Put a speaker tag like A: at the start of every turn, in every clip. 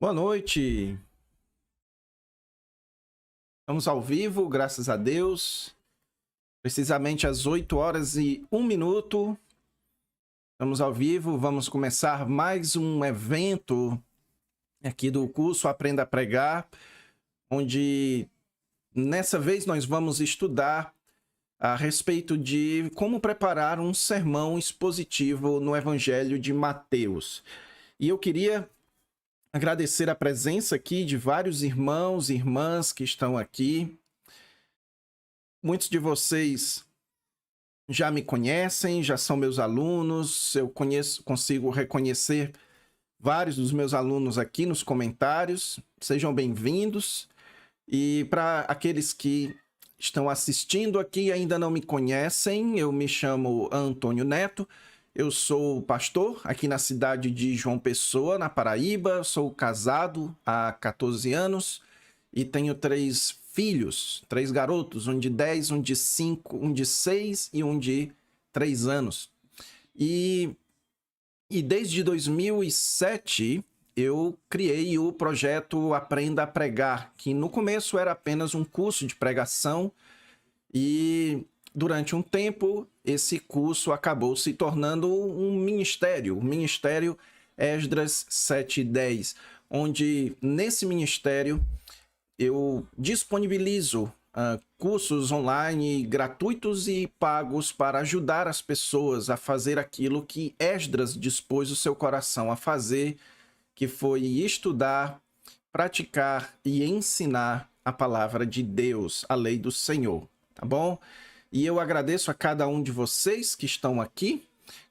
A: Boa noite. Estamos ao vivo, graças a Deus. Precisamente às 8h01. Estamos ao vivo, vamos começar mais um evento aqui do curso Aprenda a Pregar, onde nessa vez nós vamos estudar a respeito de como preparar um sermão expositivo no Evangelho de Mateus. E eu queria agradecer a presença aqui de vários irmãos e irmãs que estão aqui. Muitos de vocês já me conhecem, já são meus alunos. Eu consigo reconhecer vários dos meus alunos aqui nos comentários. Sejam bem-vindos. E para aqueles que estão assistindo aqui e ainda não me conhecem, eu me chamo Antônio Neto. Eu sou pastor aqui na cidade de João Pessoa, na Paraíba. Sou casado há 14 anos e tenho 3 filhos, 3 garotos, um de 10, um de 5, um de 6 e um de 3 anos. E desde 2007 eu criei o projeto Aprenda a Pregar, que no começo era apenas um curso de pregação e durante um tempo, esse curso acabou se tornando um ministério, o Ministério Esdras 710, onde nesse ministério eu disponibilizo cursos online gratuitos e pagos para ajudar as pessoas a fazer aquilo que Esdras dispôs o seu coração a fazer, que foi estudar, praticar e ensinar a palavra de Deus, a lei do Senhor, tá bom? E eu agradeço a cada um de vocês que estão aqui,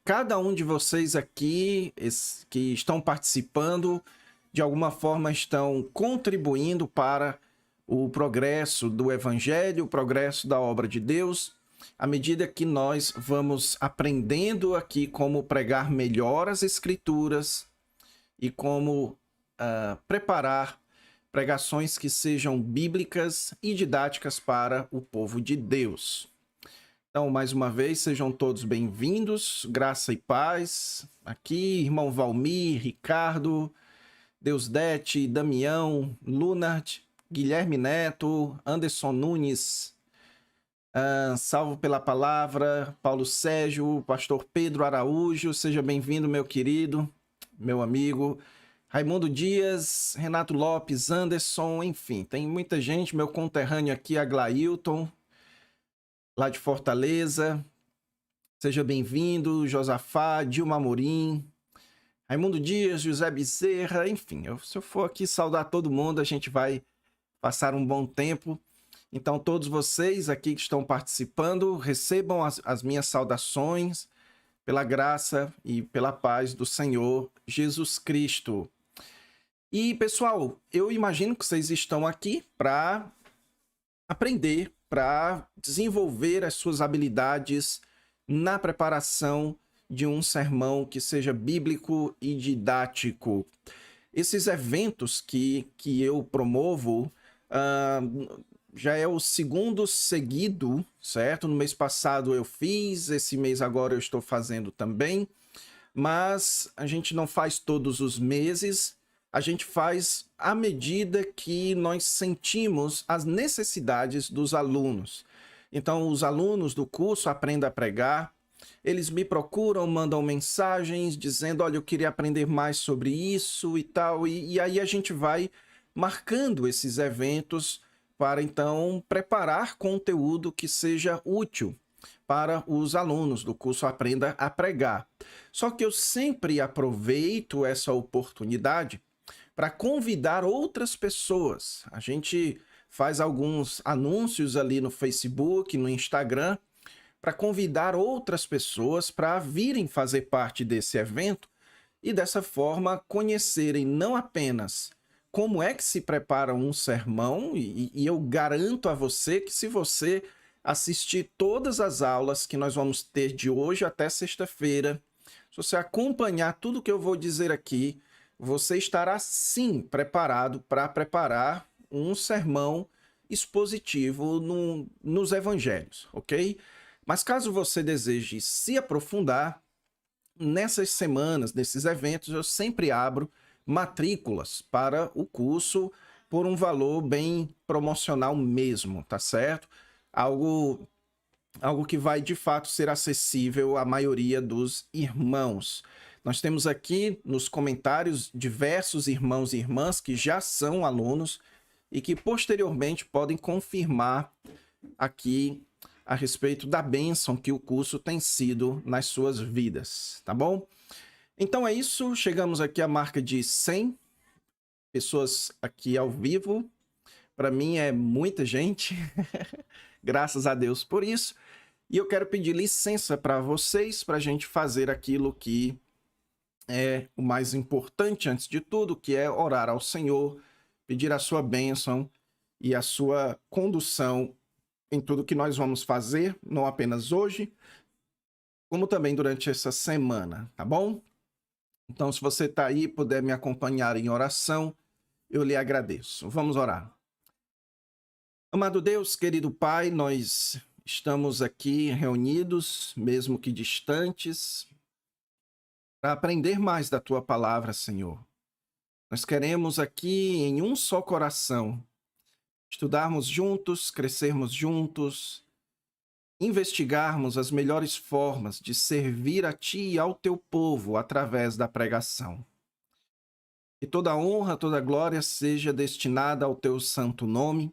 A: cada um de vocês aqui que estão participando, de alguma forma estão contribuindo para o progresso do Evangelho, o progresso da obra de Deus, à medida que nós vamos aprendendo aqui como pregar melhor as Escrituras e como preparar pregações que sejam bíblicas e didáticas para o povo de Deus. Então, mais uma vez, sejam todos bem-vindos, graça e paz. Aqui, irmão Valmir, Ricardo, Deusdete, Damião, Lunard, Guilherme Neto, Anderson Nunes, salvo pela palavra, Paulo Sérgio, pastor Pedro Araújo, seja bem-vindo, meu querido, meu amigo. Raimundo Dias, Renato Lopes, Anderson, enfim, tem muita gente, meu conterrâneo aqui, Aglailton, lá de Fortaleza, seja bem-vindo, Josafá, Dilma Amorim, Raimundo Dias, José Bezerra, enfim, se eu for aqui saudar todo mundo, a gente vai passar um bom tempo. Então, todos vocês aqui que estão participando, recebam as minhas saudações pela graça e pela paz do Senhor Jesus Cristo. E, pessoal, eu imagino que vocês estão aqui para aprender, para desenvolver as suas habilidades na preparação de um sermão que seja bíblico e didático. Esses eventos que eu promovo já é o segundo seguido, certo? No mês passado eu fiz, esse mês agora eu estou fazendo também, mas a gente não faz todos os meses, a gente faz à medida que nós sentimos as necessidades dos alunos. Então, os alunos do curso Aprenda a Pregar, eles me procuram, mandam mensagens dizendo, olha, eu queria aprender mais sobre isso e tal, e aí a gente vai marcando esses eventos para, então, preparar conteúdo que seja útil para os alunos do curso Aprenda a Pregar. Só que eu sempre aproveito essa oportunidade para convidar outras pessoas. A gente faz alguns anúncios ali no Facebook, no Instagram, para convidar outras pessoas para virem fazer parte desse evento e dessa forma conhecerem não apenas como é que se prepara um sermão, e eu garanto a você que se você assistir todas as aulas que nós vamos ter de hoje até sexta-feira, se você acompanhar tudo que eu vou dizer aqui, você estará sim preparado para preparar um sermão expositivo nos evangelhos, ok? Mas caso você deseje se aprofundar, nessas semanas, nesses eventos, eu sempre abro matrículas para o curso por um valor bem promocional mesmo, tá certo? Algo que vai de fato ser acessível à maioria dos irmãos. Nós temos aqui nos comentários diversos irmãos e irmãs que já são alunos e que posteriormente podem confirmar aqui a respeito da bênção que o curso tem sido nas suas vidas, tá bom? Então é isso, chegamos aqui à marca de 100 pessoas aqui ao vivo. Para mim é muita gente, graças a Deus por isso. E eu quero pedir licença para vocês, para a gente fazer aquilo que é o mais importante antes de tudo, que é orar ao Senhor, pedir a sua bênção e a sua condução em tudo que nós vamos fazer, não apenas hoje, como também durante essa semana, tá bom? Então, se você está aí e puder me acompanhar em oração, eu lhe agradeço. Vamos orar. Amado Deus, querido Pai, nós estamos aqui reunidos, mesmo que distantes, para aprender mais da Tua palavra, Senhor. Nós queremos aqui, em um só coração, estudarmos juntos, crescermos juntos, investigarmos as melhores formas de servir a Ti e ao Teu povo através da pregação. Que toda honra, toda glória seja destinada ao Teu santo nome,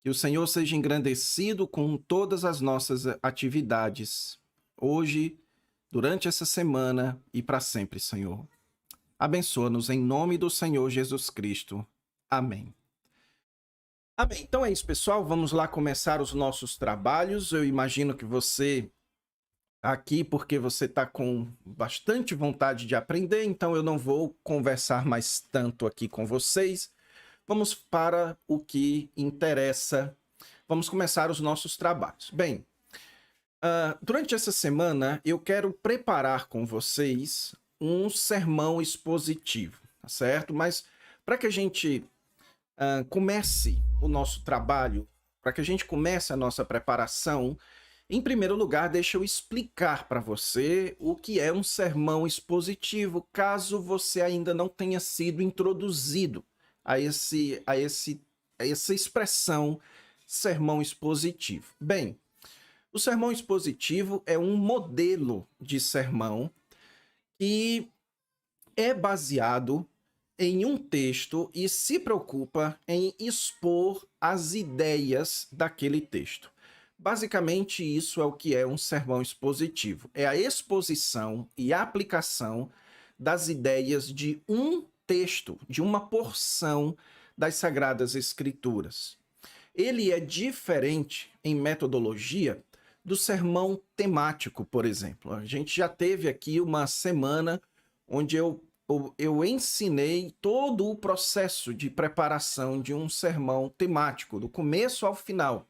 A: que o Senhor seja engrandecido com todas as nossas atividades, hoje, durante essa semana e para sempre, Senhor. Abençoa-nos em nome do Senhor Jesus Cristo. Amém. Amém. Então é isso, pessoal. Vamos lá começar os nossos trabalhos. Eu imagino que você está aqui porque você está com bastante vontade de aprender, então eu não vou conversar mais tanto aqui com vocês. Vamos para o que interessa. Vamos começar os nossos trabalhos. Bem, durante essa semana eu quero preparar com vocês um sermão expositivo, tá certo? Mas para que a gente comece o nosso trabalho, para que a gente comece a nossa preparação, em primeiro lugar, deixa eu explicar para você o que é um sermão expositivo, caso você ainda não tenha sido introduzido a essa expressão sermão expositivo. Bem, o sermão expositivo é um modelo de sermão que é baseado em um texto e se preocupa em expor as ideias daquele texto. Basicamente, isso é o que é um sermão expositivo. É a exposição e aplicação das ideias de um texto, de uma porção das Sagradas Escrituras. Ele é diferente em metodologia do sermão temático, por exemplo. A gente já teve aqui uma semana onde eu ensinei todo o processo de preparação de um sermão temático, do começo ao final.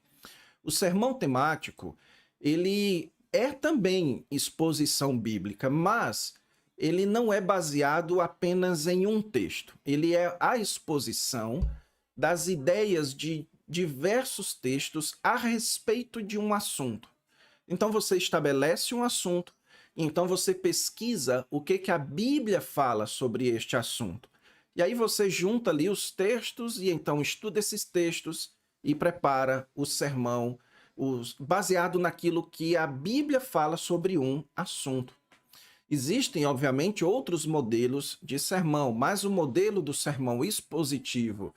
A: O sermão temático, ele é também exposição bíblica, mas ele não é baseado apenas em um texto. Ele é a exposição das ideias de diversos textos a respeito de um assunto. Então você estabelece um assunto, então você pesquisa o que a Bíblia fala sobre este assunto. E aí você junta ali os textos e então estuda esses textos e prepara o sermão baseado naquilo que a Bíblia fala sobre um assunto. Existem, obviamente, outros modelos de sermão, mas o modelo do sermão expositivo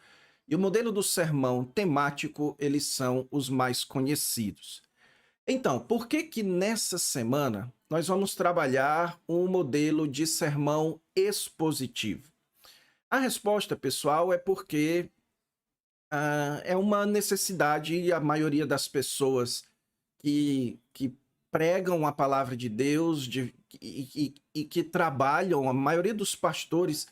A: e o modelo do sermão temático, eles são os mais conhecidos. Então, por que nessa semana nós vamos trabalhar um modelo de sermão expositivo? A resposta, pessoal, é porque é uma necessidade e a maioria das pessoas que pregam a palavra de Deus e que trabalham, a maioria dos pastores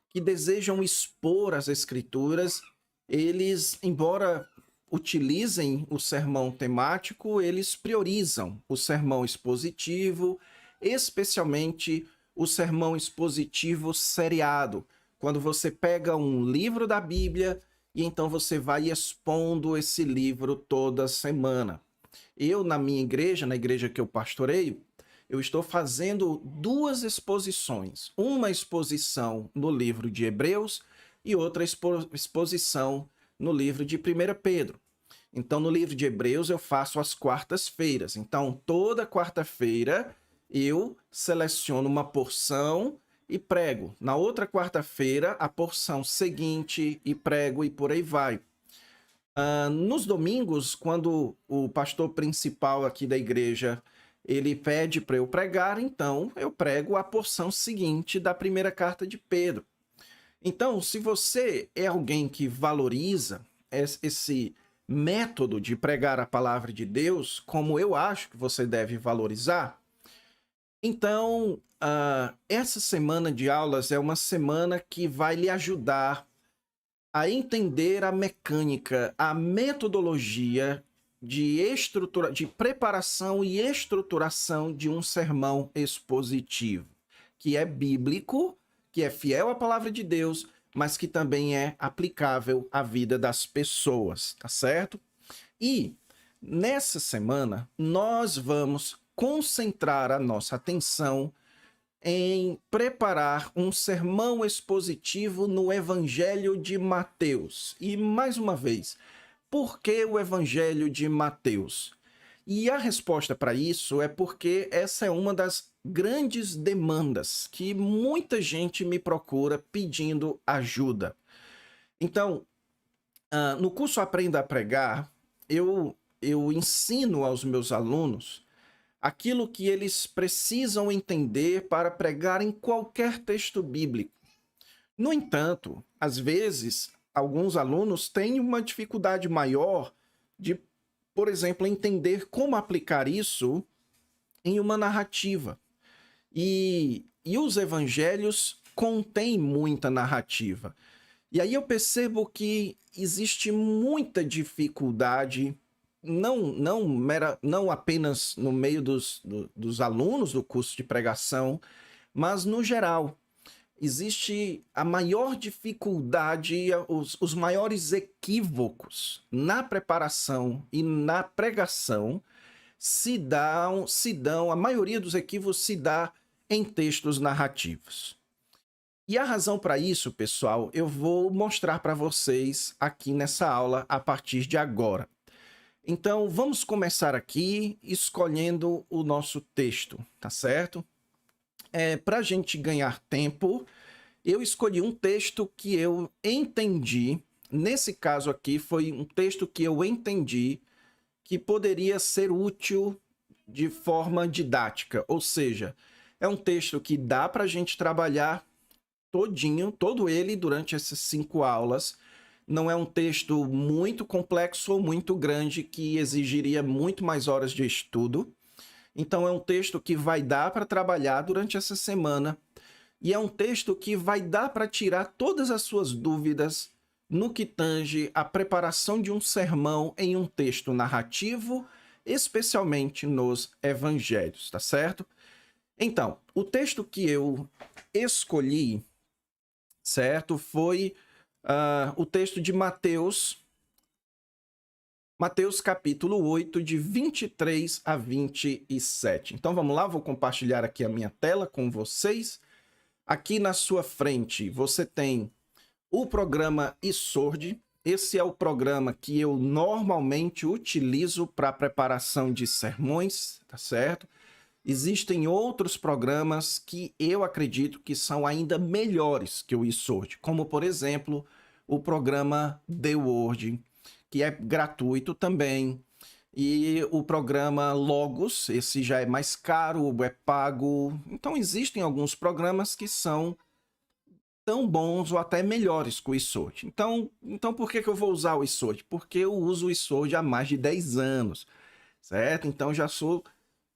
A: que desejam expor as Escrituras, eles, embora utilizem o sermão temático, eles priorizam o sermão expositivo, especialmente o sermão expositivo seriado, quando você pega um livro da Bíblia e então você vai expondo esse livro toda semana. Eu, na minha igreja, na igreja que eu pastoreio, eu estou fazendo duas exposições. Uma exposição no livro de Hebreus e outra exposição no livro de 1 Pedro. Então, no livro de Hebreus, eu faço às quartas-feiras. Então, toda quarta-feira, eu seleciono uma porção e prego. Na outra quarta-feira, a porção seguinte e prego e por aí vai. Nos domingos, quando o pastor principal aqui da igreja ele pede para eu pregar, então eu prego a porção seguinte da primeira carta de Pedro. Então, se você é alguém que valoriza esse método de pregar a palavra de Deus, como eu acho que você deve valorizar, então essa semana de aulas é uma semana que vai lhe ajudar a entender a mecânica, a metodologia de preparação e estruturação de um sermão expositivo, que é bíblico, que é fiel à palavra de Deus, mas que também é aplicável à vida das pessoas, tá certo? E nessa semana nós vamos concentrar a nossa atenção em preparar um sermão expositivo no Evangelho de Mateus. E, mais uma vez, por que o Evangelho de Mateus? E a resposta para isso é porque essa é uma das grandes demandas que muita gente me procura pedindo ajuda. Então, no curso Aprenda a Pregar, eu ensino aos meus alunos aquilo que eles precisam entender para pregar em qualquer texto bíblico. No entanto, às vezes, alguns alunos têm uma dificuldade maior de, por exemplo, entender como aplicar isso em uma narrativa. E os evangelhos contêm muita narrativa. E aí eu percebo que existe muita dificuldade não apenas no meio dos alunos do curso de pregação, mas no geral. Existe a maior dificuldade, os maiores equívocos na preparação e na pregação a maioria dos equívocos se dá em textos narrativos. E a razão para isso, pessoal, eu vou mostrar para vocês aqui nessa aula a partir de agora. Então, vamos começar aqui escolhendo o nosso texto, tá certo? Para a gente ganhar tempo, eu escolhi um texto que eu entendi. Nesse caso aqui, foi um texto que eu entendi que poderia ser útil de forma didática. Ou seja, é um texto que dá para a gente trabalhar todo ele durante essas 5 aulas. Não é um texto muito complexo ou muito grande que exigiria muito mais horas de estudo. Então é um texto que vai dar para trabalhar durante essa semana e é um texto que vai dar para tirar todas as suas dúvidas no que tange a preparação de um sermão em um texto narrativo, especialmente nos evangelhos, tá certo? Então, o texto que eu escolhi, certo, foi o texto de Mateus capítulo 8, de 23 a 27. Então vamos lá, vou compartilhar aqui a minha tela com vocês. Aqui na sua frente você tem o programa eSword. Esse é o programa que eu normalmente utilizo para preparação de sermões, tá certo? Existem outros programas que eu acredito que são ainda melhores que o eSword, como, por exemplo, o programa The Word, que é gratuito também, e o programa Logos, esse já é mais caro, é pago. Então, existem alguns programas que são tão bons ou até melhores que o eSword. Então por que eu vou usar o eSword? Porque eu uso o eSword há mais de 10 anos, certo? Então, já sou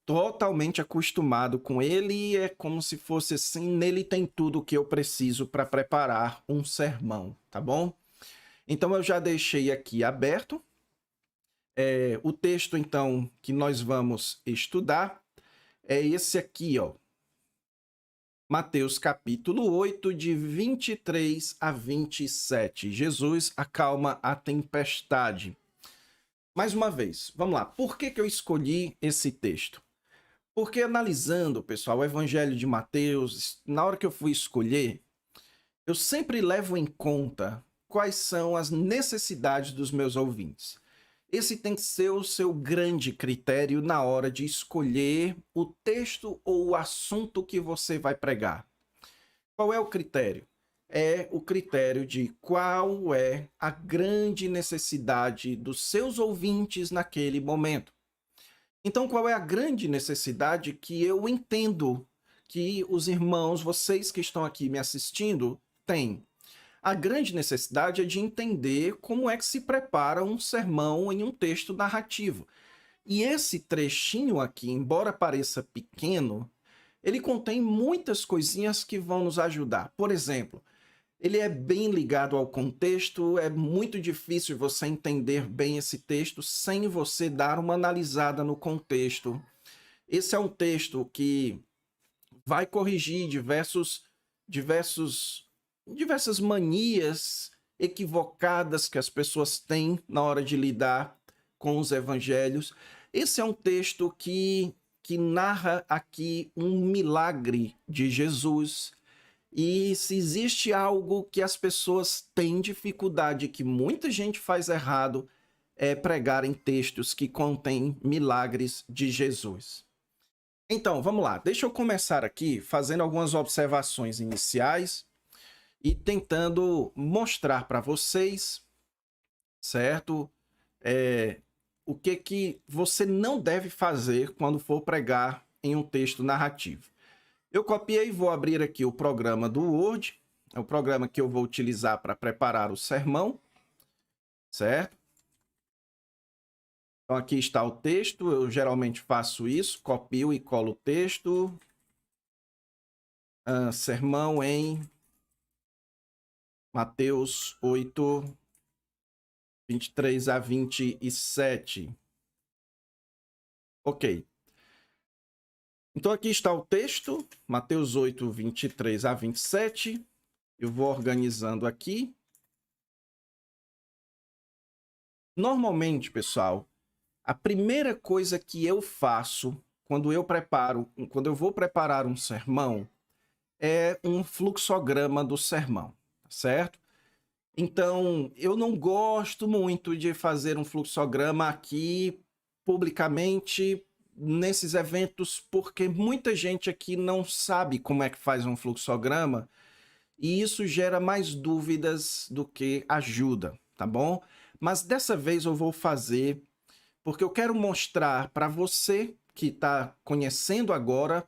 A: totalmente acostumado com ele e é como se fosse assim, nele tem tudo o que eu preciso para preparar um sermão, tá bom? Então eu já deixei aqui aberto o texto então que nós vamos estudar é esse aqui, ó. Mateus capítulo 8, de 23 a 27. Jesus acalma a tempestade. Mais uma vez, vamos lá. Por que eu escolhi esse texto? Porque analisando, pessoal, o Evangelho de Mateus, na hora que eu fui escolher, eu sempre levo em conta quais são as necessidades dos meus ouvintes. Esse tem que ser o seu grande critério na hora de escolher o texto ou o assunto que você vai pregar. Qual é o critério? É o critério de qual é a grande necessidade dos seus ouvintes naquele momento. Então, qual é a grande necessidade que eu entendo que os irmãos, vocês que estão aqui me assistindo, têm? A grande necessidade é de entender como é que se prepara um sermão em um texto narrativo. E esse trechinho aqui, embora pareça pequeno, ele contém muitas coisinhas que vão nos ajudar. Por exemplo, ele é bem ligado ao contexto, é muito difícil você entender bem esse texto sem você dar uma analisada no contexto. Esse é um texto que vai corrigir diversas manias equivocadas que as pessoas têm na hora de lidar com os evangelhos. Esse é um texto que narra aqui um milagre de Jesus. E se existe algo que as pessoas têm dificuldade, que muita gente faz errado, é pregar em textos que contêm milagres de Jesus. Então, vamos lá. Deixa eu começar aqui fazendo algumas observações iniciais e tentando mostrar para vocês, certo? O que você não deve fazer quando for pregar em um texto narrativo. Eu copiei e vou abrir aqui o programa do Word, é o programa que eu vou utilizar para preparar o sermão, certo? Então aqui está o texto, eu geralmente faço isso, copio e colo o texto. Sermão em Mateus 8, 23 a 27. Ok. Então aqui está o texto, Mateus 8, 23 a 27. Eu vou organizando aqui. Normalmente, pessoal, a primeira coisa que eu faço quando eu vou preparar um sermão, é um fluxograma do sermão, certo? Então, eu não gosto muito de fazer um fluxograma aqui publicamente nesses eventos, porque muita gente aqui não sabe como é que faz um fluxograma e isso gera mais dúvidas do que ajuda, tá bom? Mas dessa vez eu vou fazer porque eu quero mostrar para você que está conhecendo agora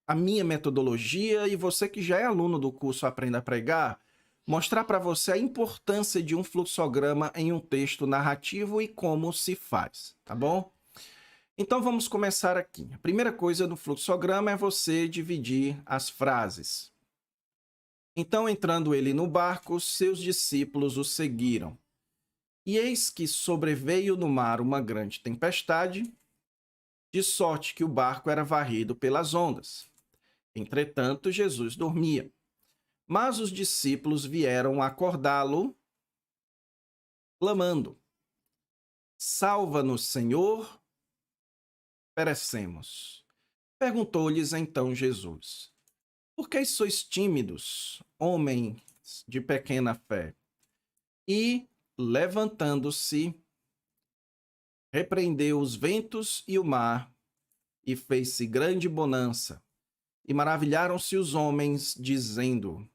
A: a minha metodologia e você que já é aluno do curso Aprenda a Pregar, mostrar para você a importância de um fluxograma em um texto narrativo e como se faz, tá bom? Então vamos começar aqui. A primeira coisa do fluxograma é você dividir as frases. Então, entrando ele no barco, seus discípulos o seguiram. E eis que sobreveio no mar uma grande tempestade, de sorte que o barco era varrido pelas ondas. Entretanto, Jesus dormia. Mas os discípulos vieram acordá-lo, clamando: Salva-nos, Senhor, perecemos. Perguntou-lhes então Jesus: Por que sois tímidos, homens de pequena fé? E, levantando-se, repreendeu os ventos e o mar, e fez-se grande bonança. E maravilharam-se os homens, dizendo: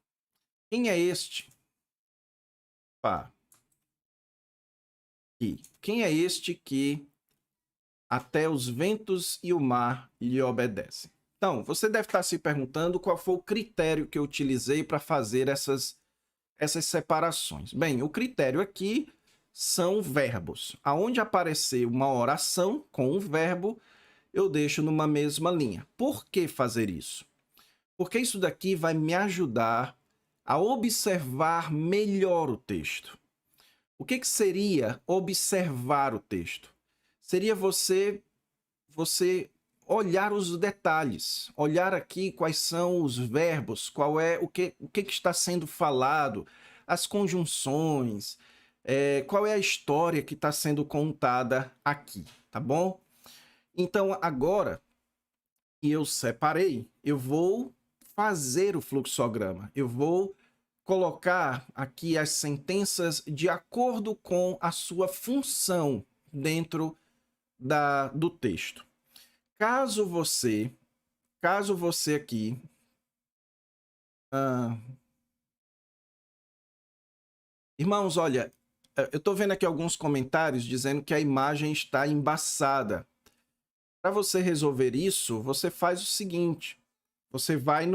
A: Quem é este? Quem é este que até os ventos e o mar lhe obedecem? Então, você deve estar se perguntando qual foi o critério que eu utilizei para fazer essas separações. Bem, o critério aqui são verbos. Aonde aparecer uma oração com um verbo, eu deixo numa mesma linha. Por que fazer isso? Porque isso daqui vai me ajudar a observar melhor o texto. O que seria observar o texto? Seria você olhar os detalhes, olhar aqui quais são os verbos, o que está sendo falado, as conjunções, qual é a história que está sendo contada aqui, tá bom? Então, agora que eu separei, eu vou fazer o fluxograma. Eu vou colocar aqui as sentenças de acordo com a sua função dentro do texto. Caso você aqui irmãos, olha, eu estou vendo aqui alguns comentários dizendo que a imagem está embaçada. Para você resolver isso, você faz o seguinte: você vai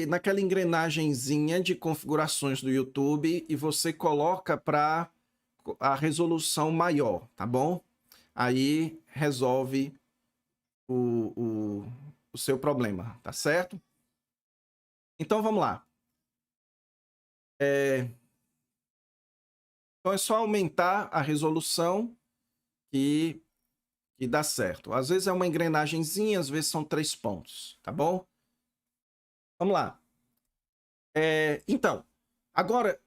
A: naquela engrenagenzinha de configurações do YouTube e você coloca para a resolução maior, tá bom? Aí resolve o seu problema, tá certo? Então vamos lá. Então é só aumentar a resolução que dá certo. Às vezes é uma engrenagenzinha, às vezes são 3 pontos, tá bom? Vamos lá. Então, agora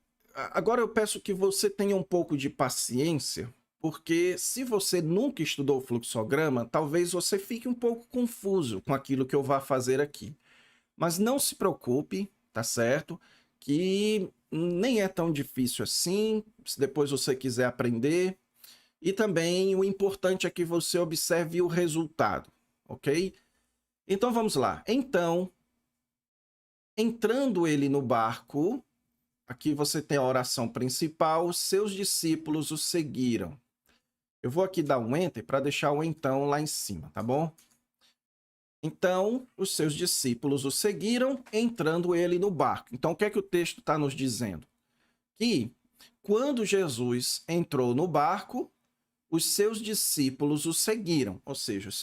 A: eu peço que você tenha um pouco de paciência, porque se você nunca estudou o fluxograma, talvez você fique um pouco confuso com aquilo que eu vá fazer aqui. Mas não se preocupe, tá certo? Que nem é tão difícil assim, se depois você quiser aprender. E também o importante é que você observe o resultado, ok? Então vamos lá. Então, entrando ele no barco, aqui você tem a oração principal, seus discípulos o seguiram. Eu vou aqui dar um enter para deixar o então lá em cima, tá bom? Então, os seus discípulos o seguiram, entrando ele no barco. Então, o que é que o texto está nos dizendo? Que quando Jesus entrou no barco, os seus discípulos o seguiram. Ou seja, os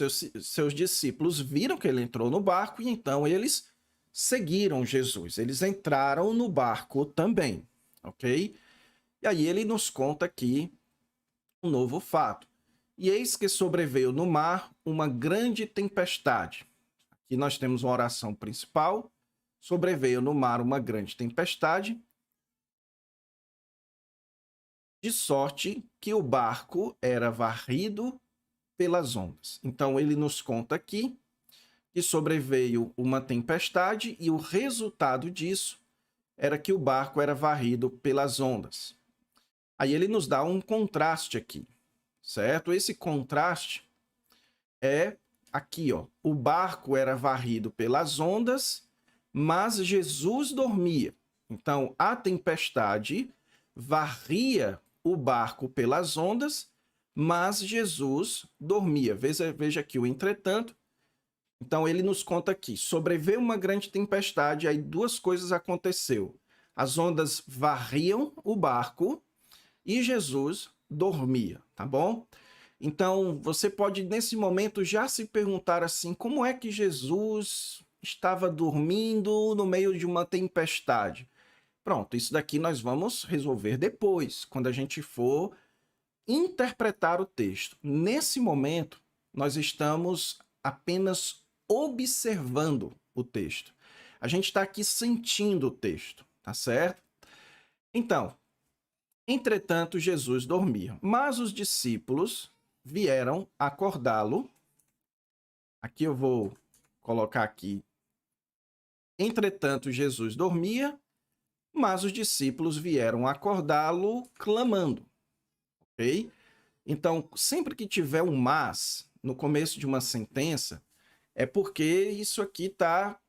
A: seus discípulos viram que ele entrou no barco e então eles seguiram Jesus. Eles entraram no barco também, ok? E aí ele nos conta aqui um novo fato. E eis que sobreveio no mar uma grande tempestade. Aqui nós temos uma oração principal. Sobreveio no mar uma grande tempestade, de sorte que o barco era varrido pelas ondas. Então ele nos conta aqui que sobreveio uma tempestade e o resultado disso era que o barco era varrido pelas ondas. Aí ele nos dá um contraste aqui, certo? Esse contraste é aqui, ó. O barco era varrido pelas ondas, mas Jesus dormia. Então, a tempestade varria o barco pelas ondas, mas Jesus dormia. Veja aqui o entretanto. Então, ele nos conta aqui, sobreveio uma grande tempestade, aí 2 coisas aconteceu. As ondas varriam o barco e Jesus dormia, tá bom? Então, você pode, nesse momento, já se perguntar assim, como é que Jesus estava dormindo no meio de uma tempestade? Pronto, isso daqui nós vamos resolver depois, quando a gente for interpretar o texto. Nesse momento, nós estamos apenas observando o texto. A gente está aqui sentindo o texto, tá certo? Então, entretanto, Jesus dormia, mas os discípulos vieram acordá-lo. Aqui eu vou colocar aqui. Entretanto, Jesus dormia, mas os discípulos vieram acordá-lo clamando, ok? Então, sempre que tiver um mas no começo de uma sentença, é porque isso aqui está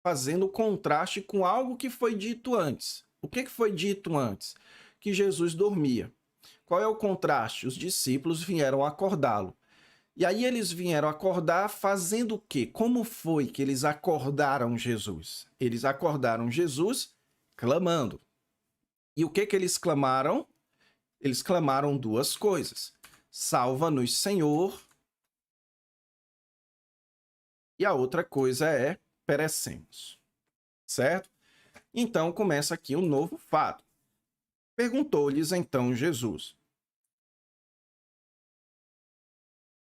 A: fazendo contraste com algo que foi dito antes. O que foi dito antes? Que Jesus dormia. Qual é o contraste? Os discípulos vieram acordá-lo. E aí eles vieram acordar fazendo o quê? Como foi que eles acordaram Jesus? Eles acordaram Jesus clamando. E o que eles clamaram? Eles clamaram 2 coisas. Salva-nos, Senhor. E a outra coisa é perecemos. Certo? Então começa aqui um novo fato. Perguntou-lhes então Jesus: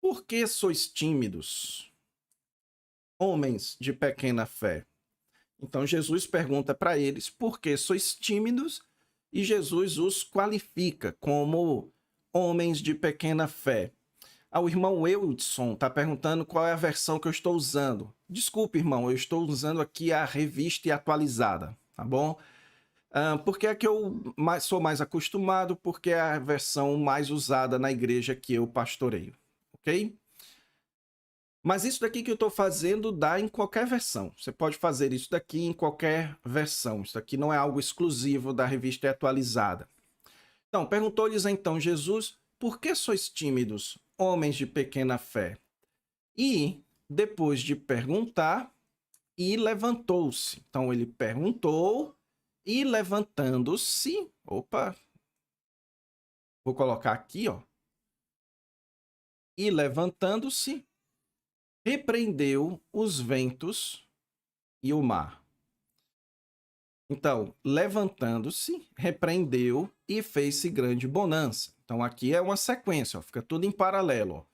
A: por que sois tímidos, homens de pequena fé? Então Jesus pergunta para eles por que sois tímidos e Jesus os qualifica como homens de pequena fé. O irmão Eudson está perguntando qual é a versão que eu estou usando. Desculpe, irmão, eu estou usando aqui a Revista e Atualizada, tá bom? Porque é que eu sou mais acostumado, porque é a versão mais usada na igreja que eu pastoreio, ok? Mas isso daqui que eu estou fazendo dá em qualquer versão. Você pode fazer isso daqui em qualquer versão. Isso aqui não é algo exclusivo da Revista e Atualizada. Então, perguntou-lhes então Jesus, por que sois tímidos, homens de pequena fé? E, depois de perguntar, e levantou-se. Então, ele perguntou e levantando-se... Opa! Vou colocar aqui, ó. E levantando-se, repreendeu os ventos e o mar. Então, levantando-se, repreendeu e fez-se grande bonança. Então, aqui é uma sequência, ó, fica tudo em paralelo. Ó.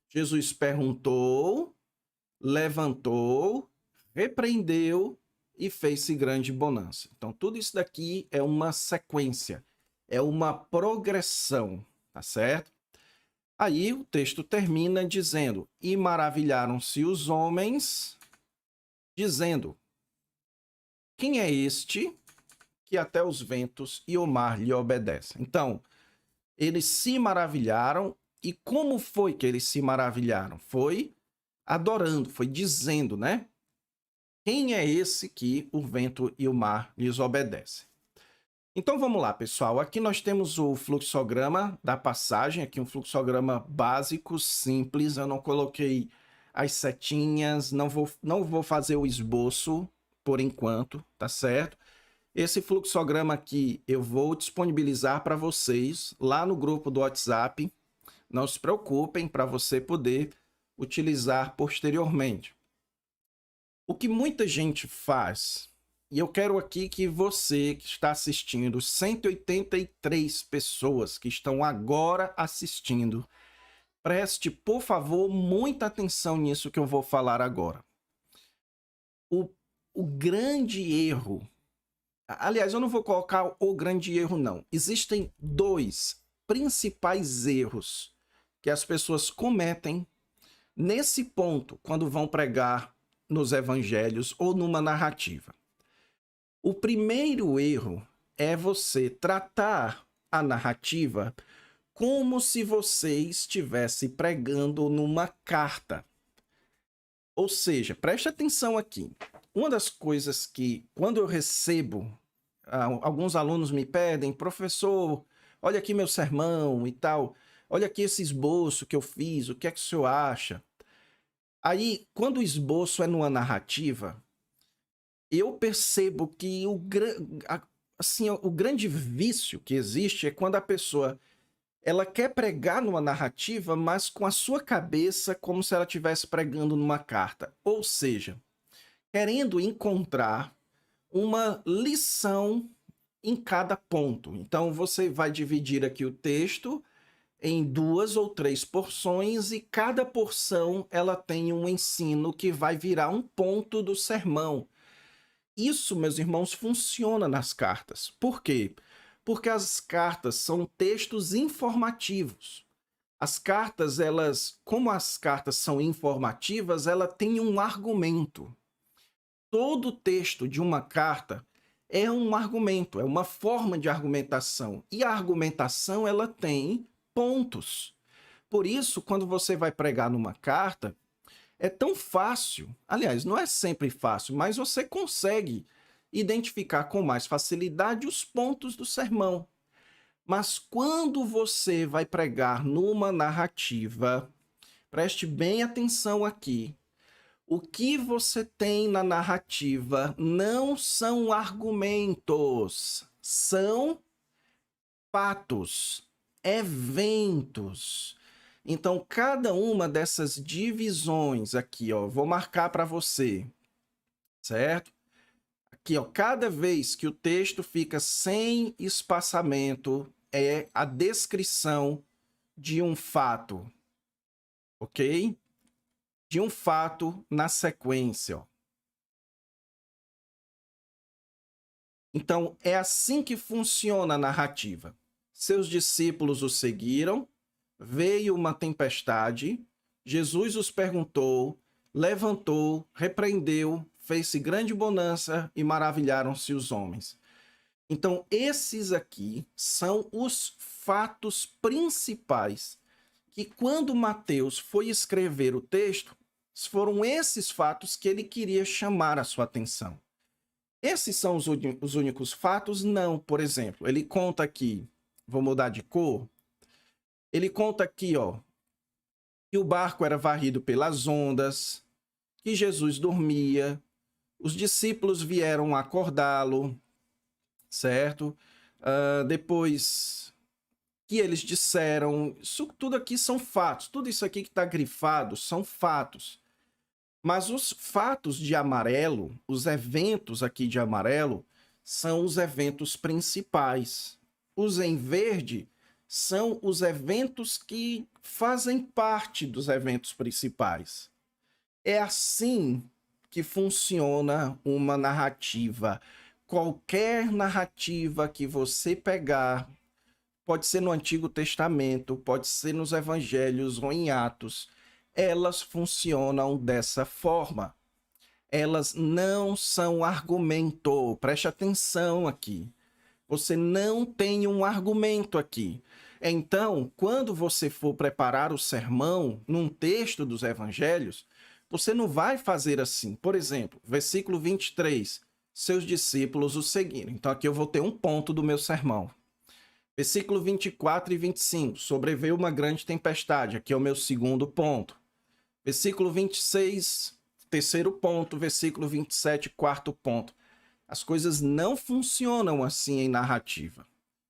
A: Jesus perguntou, levantou, repreendeu e fez-se grande bonança. Então, tudo isso daqui é uma sequência, é uma progressão, tá certo? Aí o texto termina dizendo, e maravilharam-se os homens, dizendo, quem é este que até os ventos e o mar lhe obedecem? Então, eles se maravilharam. E como foi que eles se maravilharam? Foi adorando, foi dizendo, né? Quem é esse que o vento e o mar lhes obedecem? Então vamos lá, pessoal. Aqui nós temos o fluxograma da passagem, aqui um fluxograma básico, simples. Eu não coloquei as setinhas, não vou fazer o esboço por enquanto, tá certo? Esse fluxograma aqui eu vou disponibilizar para vocês lá no grupo do WhatsApp. Não se preocupem, para você poder utilizar posteriormente. O que muita gente faz, e eu quero aqui que você que está assistindo, 183 pessoas que estão agora assistindo, preste, por favor, muita atenção nisso que eu vou falar agora. O grande erro, aliás, eu não vou colocar o grande erro, não. Existem dois principais erros que as pessoas cometem nesse ponto, quando vão pregar nos evangelhos ou numa narrativa. O primeiro erro é você tratar a narrativa como se você estivesse pregando numa carta. Ou seja, preste atenção aqui. Uma das coisas que, quando eu recebo, alguns alunos me pedem, professor, olha aqui meu sermão e tal, olha aqui esse esboço que eu fiz, o que é que o senhor acha? Aí, quando o esboço é numa narrativa, eu percebo que o grande vício que existe é quando a pessoa ela quer pregar numa narrativa, mas com a sua cabeça como se ela estivesse pregando numa carta. Ou seja, querendo encontrar uma lição em cada ponto. Então, você vai dividir aqui o texto em 2 ou 3 porções e cada porção ela tem um ensino que vai virar um ponto do sermão. Isso, meus irmãos, funciona nas cartas. Por quê? Porque as cartas são textos informativos. As cartas, como as cartas são informativas, ela tem um argumento. Todo texto de uma carta é um argumento, é uma forma de argumentação. E a argumentação, ela tem pontos. Por isso, quando você vai pregar numa carta, é tão fácil, aliás, não é sempre fácil, mas você consegue identificar com mais facilidade os pontos do sermão. Mas quando você vai pregar numa narrativa, preste bem atenção aqui. O que você tem na narrativa não são argumentos, são fatos, eventos. Então, cada uma dessas divisões aqui, ó, vou marcar para você, certo? Aqui, ó, cada vez que o texto fica sem espaçamento, é a descrição de um fato, ok? De um fato na sequência, ó. Então, é assim que funciona a narrativa, Seus discípulos o seguiram, veio uma tempestade, Jesus os perguntou, levantou, repreendeu, fez-se grande bonança e maravilharam-se os homens. Então, esses aqui são os fatos principais que, quando Mateus foi escrever o texto, foram esses fatos que ele queria chamar a sua atenção. Esses são os únicos fatos? Não. Por exemplo, ele conta aqui, vou mudar de cor, ele conta aqui, ó, que o barco era varrido pelas ondas, que Jesus dormia, os discípulos vieram acordá-lo, certo? Depois que eles disseram, isso tudo aqui são fatos, tudo isso aqui que está grifado são fatos. Mas os fatos de amarelo, os eventos aqui de amarelo, são os eventos principais. Os em verde são os eventos que fazem parte dos eventos principais. É assim que funciona uma narrativa. Qualquer narrativa que você pegar, pode ser no Antigo Testamento, pode ser nos Evangelhos ou em Atos, elas funcionam dessa forma. Elas não são argumento. Preste atenção aqui. Você não tem um argumento aqui. Então, quando você for preparar o sermão num texto dos Evangelhos, você não vai fazer assim. Por exemplo, versículo 23, seus discípulos o seguiram. Então, aqui eu vou ter um ponto do meu sermão. Versículo 24 e 25, sobreveio uma grande tempestade. Aqui é o meu segundo ponto. Versículo 26, terceiro ponto. Versículo 27, quarto ponto. As coisas não funcionam assim em narrativa.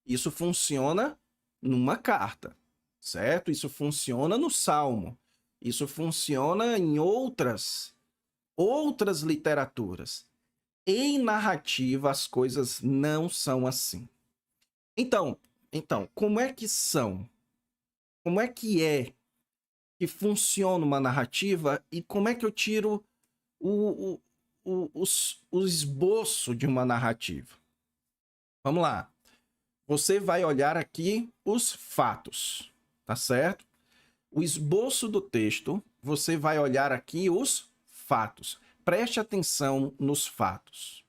A: Isso funciona numa carta, certo? Isso funciona no Salmo. Isso funciona em outras literaturas. Em narrativa, as coisas não são assim. Então, como é que são? Como é que funciona uma narrativa e como é que eu tiro o esboço de uma narrativa? Vamos lá. Você vai olhar aqui os fatos, tá certo? O esboço do texto, você vai olhar aqui os fatos. Preste atenção nos fatos,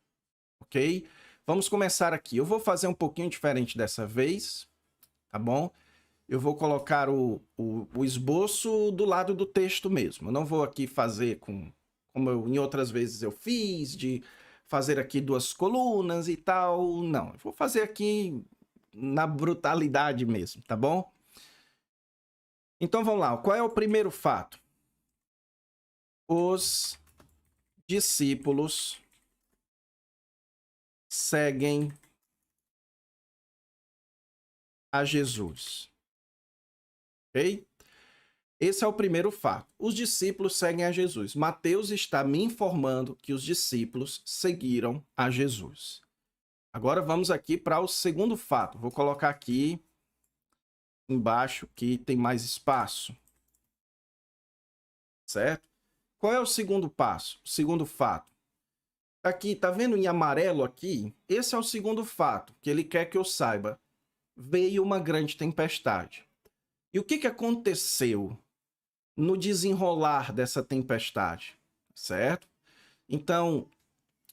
A: ok? Vamos começar aqui. Eu vou fazer um pouquinho diferente dessa vez, tá bom? Eu vou colocar o esboço do lado do texto mesmo. Eu não vou aqui fazer como em outras vezes eu fiz, de fazer aqui 2 colunas e tal. Não, eu vou fazer aqui na brutalidade mesmo, tá bom? Então vamos lá. Qual é o primeiro fato? Os discípulos seguem a Jesus. Ok? Esse é o primeiro fato. Os discípulos seguem a Jesus. Mateus está me informando que os discípulos seguiram a Jesus. Agora vamos aqui para o segundo fato. Vou colocar aqui embaixo que tem mais espaço. Certo? Qual é o segundo passo? O segundo fato. Aqui, tá vendo em amarelo aqui? Esse é o segundo fato que ele quer que eu saiba. Veio uma grande tempestade. E o que aconteceu no desenrolar dessa tempestade? Certo? Então,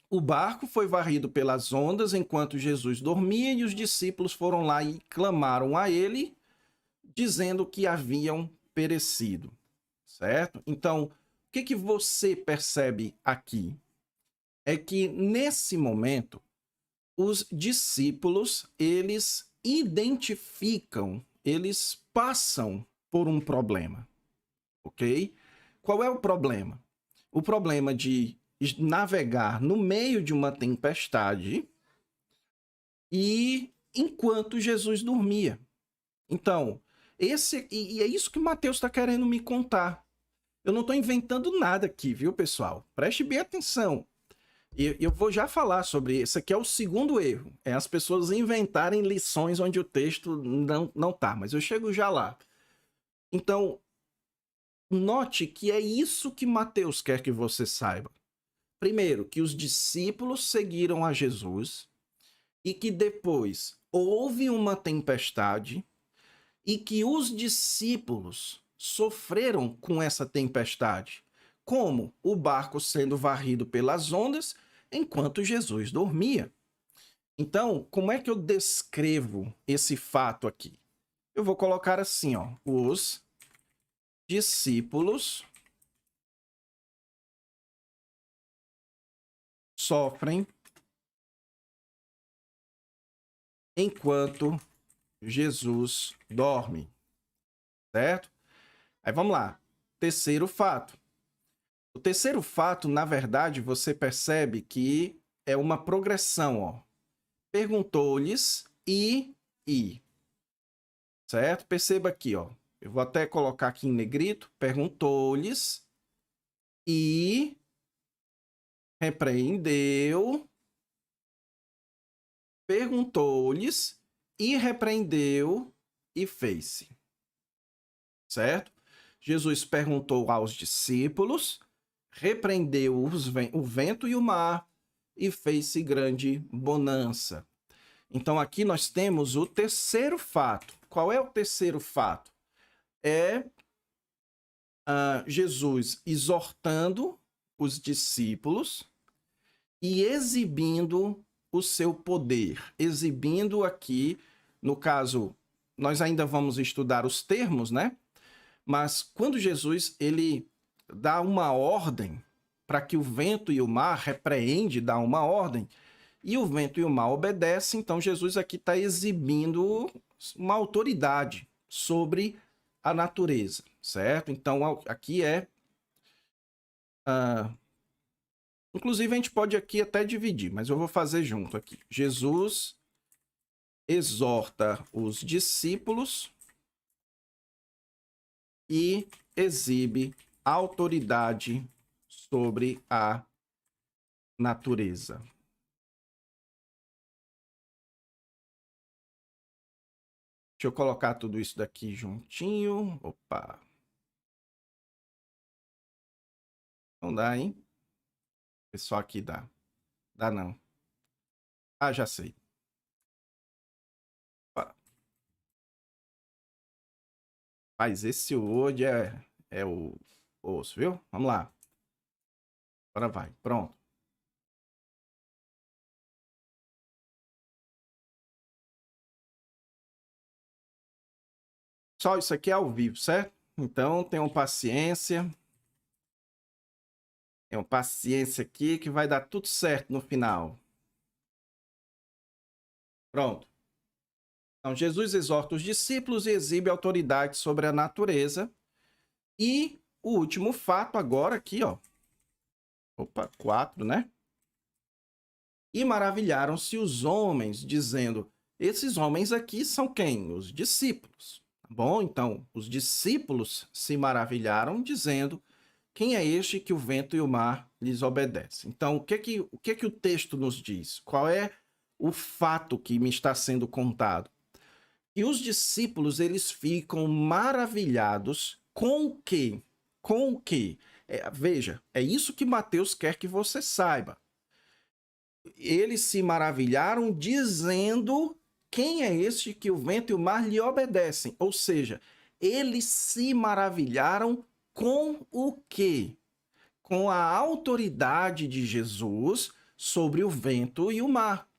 A: o barco foi varrido pelas ondas enquanto Jesus dormia e os discípulos foram lá e clamaram a ele, dizendo que haviam perecido. Certo? Então, o que você percebe aqui? É que, nesse momento, os discípulos, eles identificam, eles passam por um problema, ok? Qual é o problema? O problema de navegar no meio de uma tempestade e enquanto Jesus dormia. Então, e é isso que Mateus está querendo me contar. Eu não estou inventando nada aqui, viu, pessoal? Preste bem atenção. Eu vou já falar sobre isso. Aqui é o segundo erro. É as pessoas inventarem lições onde o texto não tá. Mas eu chego já lá. Então, note que é isso que Mateus quer que você saiba. Primeiro, que os discípulos seguiram a Jesus e que depois houve uma tempestade e que os discípulos sofreram com essa tempestade, como o barco sendo varrido pelas ondas enquanto Jesus dormia. Então, como é que eu descrevo esse fato aqui? Eu vou colocar assim, ó, os discípulos sofrem enquanto Jesus dorme, certo? Aí vamos lá. Terceiro fato. O terceiro fato, na verdade, você percebe que é uma progressão, ó. Perguntou-lhes e. Certo? Perceba aqui, ó. Eu vou até colocar aqui em negrito. Perguntou-lhes e repreendeu. Perguntou-lhes e repreendeu e fez-se. Certo? Jesus perguntou aos discípulos, repreendeu o vento e o mar e fez-se grande bonança. Então, aqui nós temos o terceiro fato. Qual é o terceiro fato? É Jesus exortando os discípulos e exibindo o seu poder. Exibindo aqui, no caso, nós ainda vamos estudar os termos, né? Mas quando Jesus ele dá uma ordem para que o vento e o mar repreende, dá uma ordem, e o vento e o mar obedecem, então Jesus aqui está exibindo uma autoridade sobre a natureza, certo? Então aqui inclusive a gente pode aqui até dividir, mas eu vou fazer junto aqui. Jesus exorta os discípulos e exibe autoridade sobre a natureza. Deixa eu colocar tudo isso daqui juntinho. Opa. Não dá, hein? Só aqui dá. Dá não. Ah, já sei. Opa. Mas esse Word é o osso, viu? Vamos lá. Agora vai. Pronto. Só isso aqui é ao vivo, certo? Então, tenham paciência. Tenham paciência aqui que vai dar tudo certo no final. Pronto. Então, Jesus exorta os discípulos e exibe autoridade sobre a natureza. E o último fato agora aqui, ó. Opa, 4, né? E maravilharam-se os homens, dizendo: esses homens aqui são quem? Os discípulos. Bom, então, os discípulos se maravilharam, dizendo: quem é este que o vento e o mar lhes obedecem? Então, o que o texto nos diz? Qual é o fato que me está sendo contado? E os discípulos, eles ficam maravilhados com o quê? Com o quê? Veja, é isso que Mateus quer que você saiba. Eles se maravilharam dizendo: quem é este que o vento e o mar lhe obedecem? Ou seja, eles se maravilharam com o quê? Com a autoridade de Jesus sobre o vento e o mar.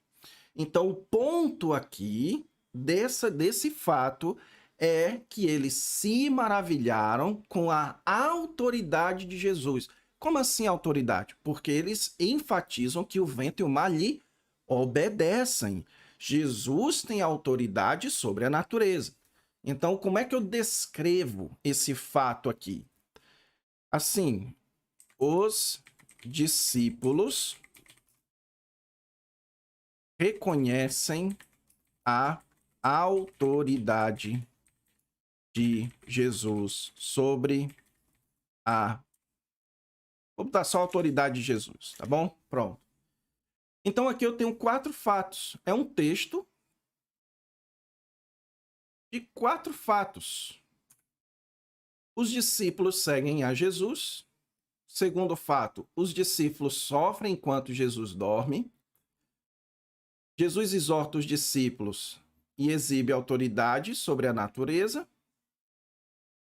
A: Então, o ponto aqui desse fato é que eles se maravilharam com a autoridade de Jesus. Como assim autoridade? Porque eles enfatizam que o vento e o mar lhe obedecem. Jesus tem autoridade sobre a natureza. Então, como é que eu descrevo esse fato aqui? Assim, os discípulos reconhecem a autoridade de Jesus sobre a... Vou botar só a autoridade de Jesus, tá bom? Pronto. Então aqui eu tenho 4 fatos. É um texto de 4 fatos. Os discípulos seguem a Jesus. Segundo fato, os discípulos sofrem enquanto Jesus dorme. Jesus exorta os discípulos e exibe autoridade sobre a natureza.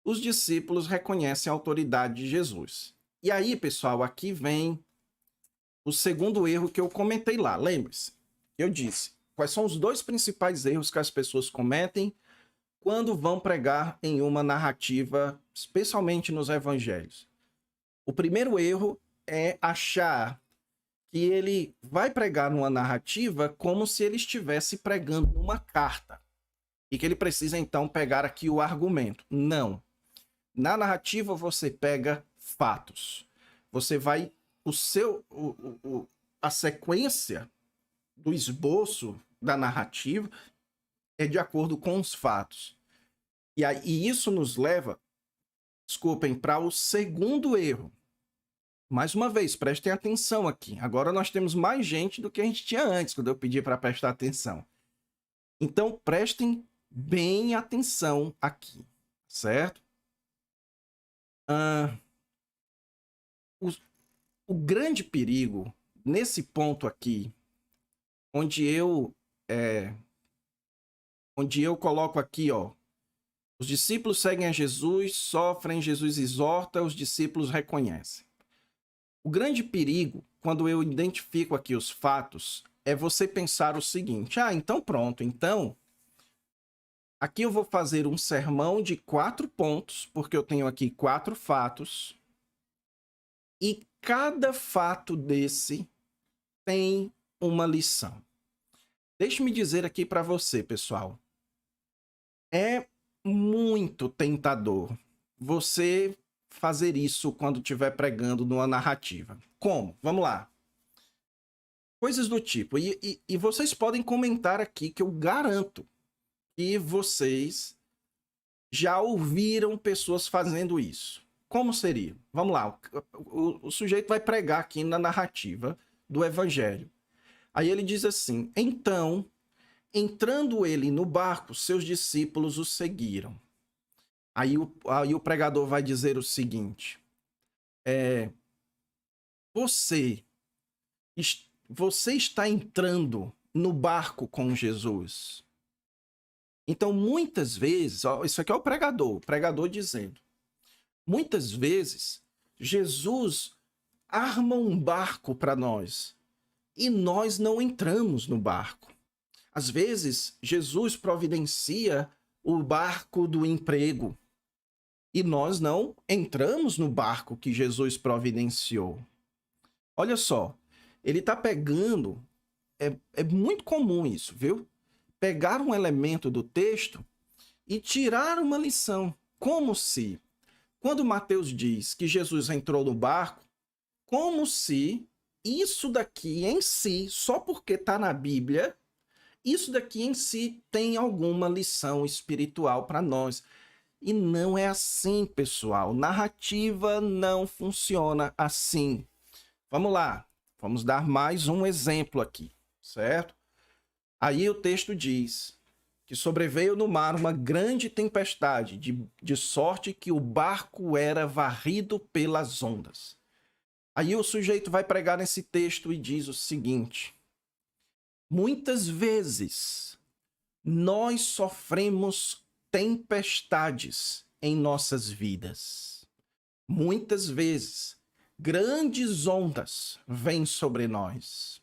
A: Os discípulos reconhecem a autoridade de Jesus. E aí, pessoal, aqui vem o segundo erro que eu comentei lá. Lembre-se, eu disse, quais são os dois principais erros que as pessoas cometem quando vão pregar em uma narrativa, especialmente nos evangelhos? O primeiro erro é achar que ele vai pregar numa narrativa como se ele estivesse pregando uma carta e que ele precisa então pegar aqui o argumento. Não. Na narrativa você pega fatos. Você vai a sequência do esboço da narrativa é de acordo com os fatos. E isso nos leva, desculpem, para o segundo erro. Mais uma vez, prestem atenção aqui. Agora nós temos mais gente do que a gente tinha antes, quando eu pedi para prestar atenção. Então, prestem bem atenção aqui, certo? O grande perigo nesse ponto aqui, onde eu coloco aqui, ó, os discípulos seguem a Jesus, sofrem, Jesus exorta, os discípulos reconhecem. O grande perigo, quando eu identifico aqui os fatos, é você pensar o seguinte: então pronto, então aqui eu vou fazer um sermão de 4 pontos, porque eu tenho aqui 4 fatos, e cada fato desse tem uma lição. Deixe-me dizer aqui para você, pessoal, é muito tentador você fazer isso quando estiver pregando numa narrativa. Como? Vamos lá. Coisas do tipo. E vocês podem comentar aqui que eu garanto que vocês já ouviram pessoas fazendo isso. Como seria? Vamos lá. O sujeito vai pregar aqui na narrativa do evangelho. Aí ele diz assim: então, entrando ele no barco, seus discípulos o seguiram. Aí o pregador vai dizer o seguinte: você está entrando no barco com Jesus. Então, muitas vezes, ó, isso aqui é o pregador dizendo, muitas vezes, Jesus arma um barco para nós e nós não entramos no barco. Às vezes, Jesus providencia o barco do emprego e nós não entramos no barco que Jesus providenciou. Olha só, ele está pegando, é muito comum isso, viu? Pegar um elemento do texto e tirar uma lição. Como se, quando Mateus diz que Jesus entrou no barco, como se isso daqui em si, só porque está na Bíblia, isso daqui em si tem alguma lição espiritual para nós. E não é assim, pessoal. Narrativa não funciona assim. Vamos lá. Vamos dar mais um exemplo aqui, certo? Aí o texto diz que sobreveio no mar uma grande tempestade, de sorte que o barco era varrido pelas ondas. Aí o sujeito vai pregar nesse texto e diz o seguinte: muitas vezes nós sofremos tempestades em nossas vidas. Muitas vezes grandes ondas vêm sobre nós.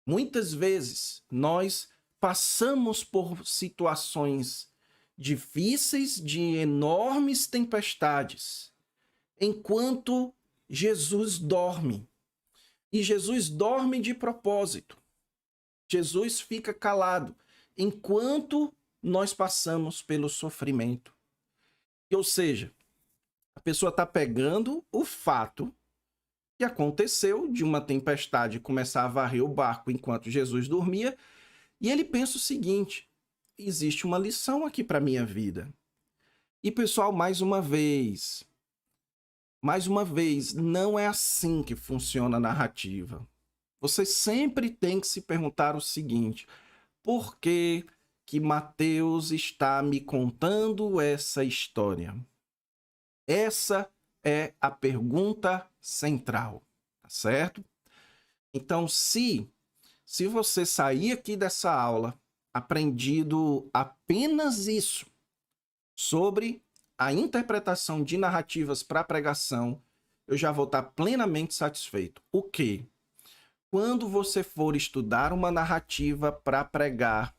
A: Muitas vezes nós passamos por situações difíceis, de enormes tempestades, enquanto Jesus dorme. E Jesus dorme de propósito. Jesus fica calado enquanto nós passamos pelo sofrimento. Ou seja, a pessoa está pegando o fato que aconteceu de uma tempestade começar a varrer o barco enquanto Jesus dormia, e ele pensa o seguinte: existe uma lição aqui para a minha vida. E pessoal, mais uma vez, não é assim que funciona a narrativa. Você sempre tem que se perguntar o seguinte: por que Mateus está me contando essa história? Essa é a pergunta central, tá certo? Então, se Se você sair aqui dessa aula aprendido apenas isso sobre a interpretação de narrativas para pregação, eu já vou estar plenamente satisfeito. O quê? Quando você for estudar uma narrativa para pregar,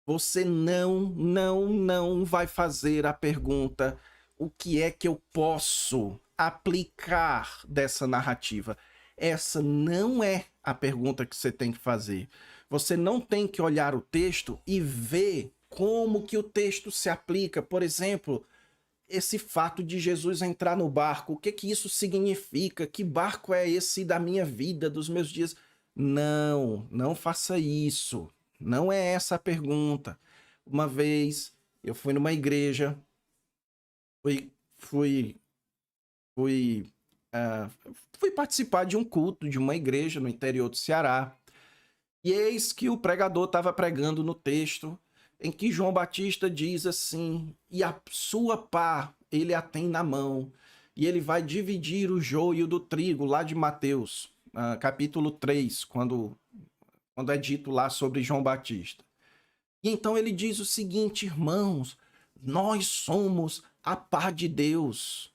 A: você não vai fazer a pergunta: o que é que eu posso aplicar dessa narrativa? Essa não é a pergunta que você tem que fazer. Você não tem que olhar o texto e ver como que o texto se aplica. Por exemplo, esse fato de Jesus entrar no barco, o que que isso significa? Que barco é esse da minha vida, dos meus dias? Não faça isso. Não é essa a pergunta. Uma vez eu fui numa igreja, fui, fui, ah, fui participar de um culto de uma igreja no interior do Ceará. E eis que o pregador estava pregando no texto em que João Batista diz assim: e a sua pá ele a tem na mão, e ele vai dividir o joio do trigo, lá de Mateus, capítulo 3, quando é dito lá sobre João Batista. E então ele diz o seguinte: irmãos, nós somos a pá de Deus.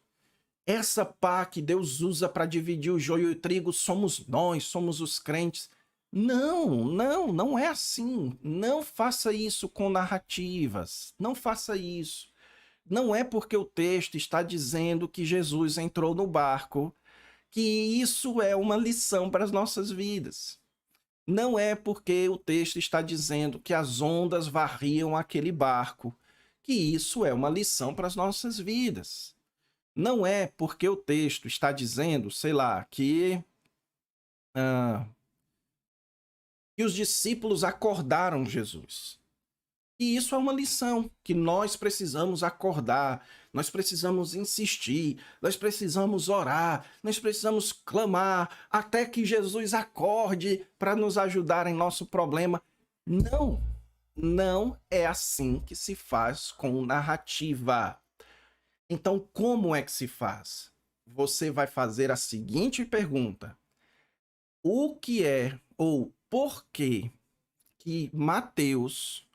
A: Essa pá que Deus usa para dividir o joio e o trigo somos nós, somos os crentes. Não é assim. Não faça isso com narrativas. Não faça isso. Não é porque o texto está dizendo que Jesus entrou no barco que isso é uma lição para as nossas vidas. Não é porque o texto está dizendo que as ondas varriam aquele barco que isso é uma lição para as nossas vidas. Não é porque o texto está dizendo, sei lá, que os discípulos acordaram Jesus. E isso é uma lição que nós precisamos acordar, nós precisamos insistir, nós precisamos orar, nós precisamos clamar até que Jesus acorde para nos ajudar em nosso problema. Não é assim que se faz com narrativa. Então, como é que se faz? Você vai fazer a seguinte pergunta: o que é ou por que Mateus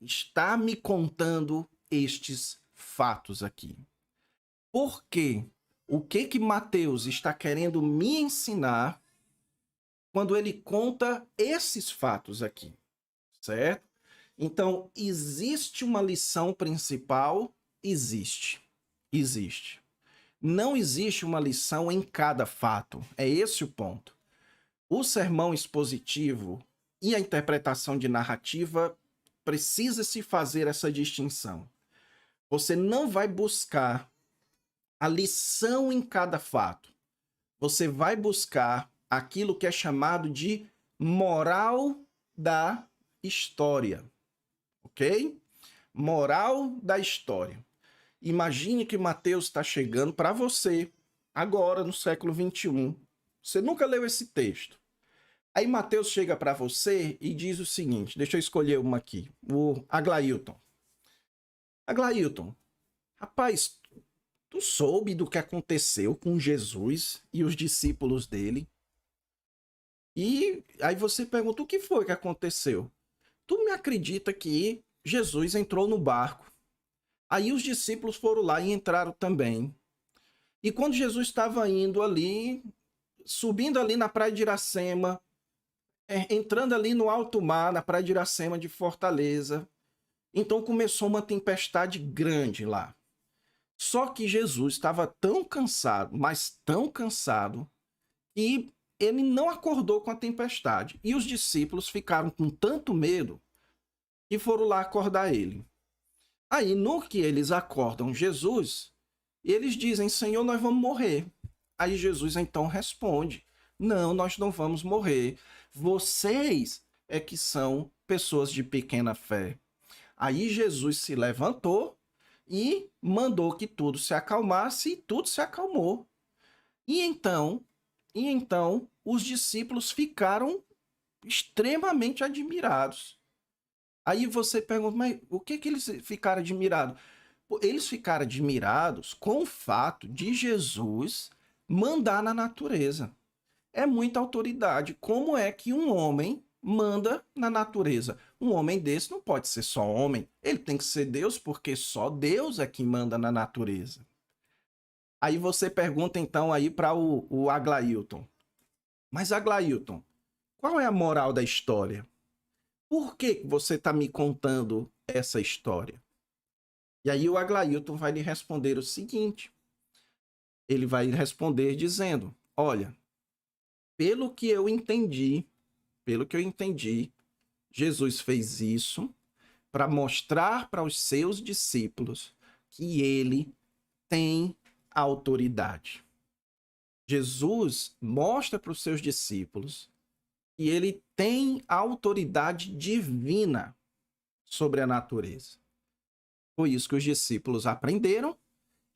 A: está me contando estes fatos aqui? Por quê? O que Mateus está querendo me ensinar quando ele conta esses fatos aqui, certo? Então, existe uma lição principal? Existe. Não existe uma lição em cada fato. É esse o ponto. O sermão expositivo e a interpretação de narrativa precisa-se fazer essa distinção. Você não vai buscar a lição em cada fato. Você vai buscar aquilo que é chamado de moral da história. Ok? Moral da história. Imagine que Mateus está chegando para você, agora no século XXI. Você nunca leu esse texto. Aí Mateus chega para você e diz o seguinte, deixa eu escolher uma aqui, o Aglailton. Aglailton, rapaz, tu soube do que aconteceu com Jesus e os discípulos dele? E aí você pergunta, o que foi que aconteceu? Tu me acredita que Jesus entrou no barco? Aí os discípulos foram lá e entraram também. E quando Jesus estava indo ali, subindo ali na praia de Iracema, entrando ali no alto mar, na praia de Iracema de Fortaleza, então começou uma tempestade grande lá. Só que Jesus estava tão cansado, mas tão cansado, que ele não acordou com a tempestade. E os discípulos ficaram com tanto medo que foram lá acordar ele. Aí, no que eles acordam Jesus, eles dizem, Senhor, nós vamos morrer. Aí Jesus então responde, não, nós não vamos morrer. Vocês é que são pessoas de pequena fé. Aí Jesus se levantou e mandou que tudo se acalmasse e tudo se acalmou. E então os discípulos ficaram extremamente admirados. Aí você pergunta, mas o que eles ficaram admirados? Eles ficaram admirados com o fato de Jesus mandar na natureza. é muita autoridade. Como é que um homem manda na natureza? Um homem desse não pode ser só homem, ele tem que ser Deus, porque só Deus é que manda na natureza. Aí você pergunta então aí para o Aglailton. Mas Aglailton, qual é a moral da história? Por que você está me contando essa história? E aí o Aglailton vai lhe responder o seguinte. Ele vai responder dizendo, olha, pelo que eu entendi, Jesus fez isso para mostrar para os seus discípulos que ele tem autoridade. Jesus mostra para os seus discípulos que ele tem autoridade divina sobre a natureza. Foi isso que os discípulos aprenderam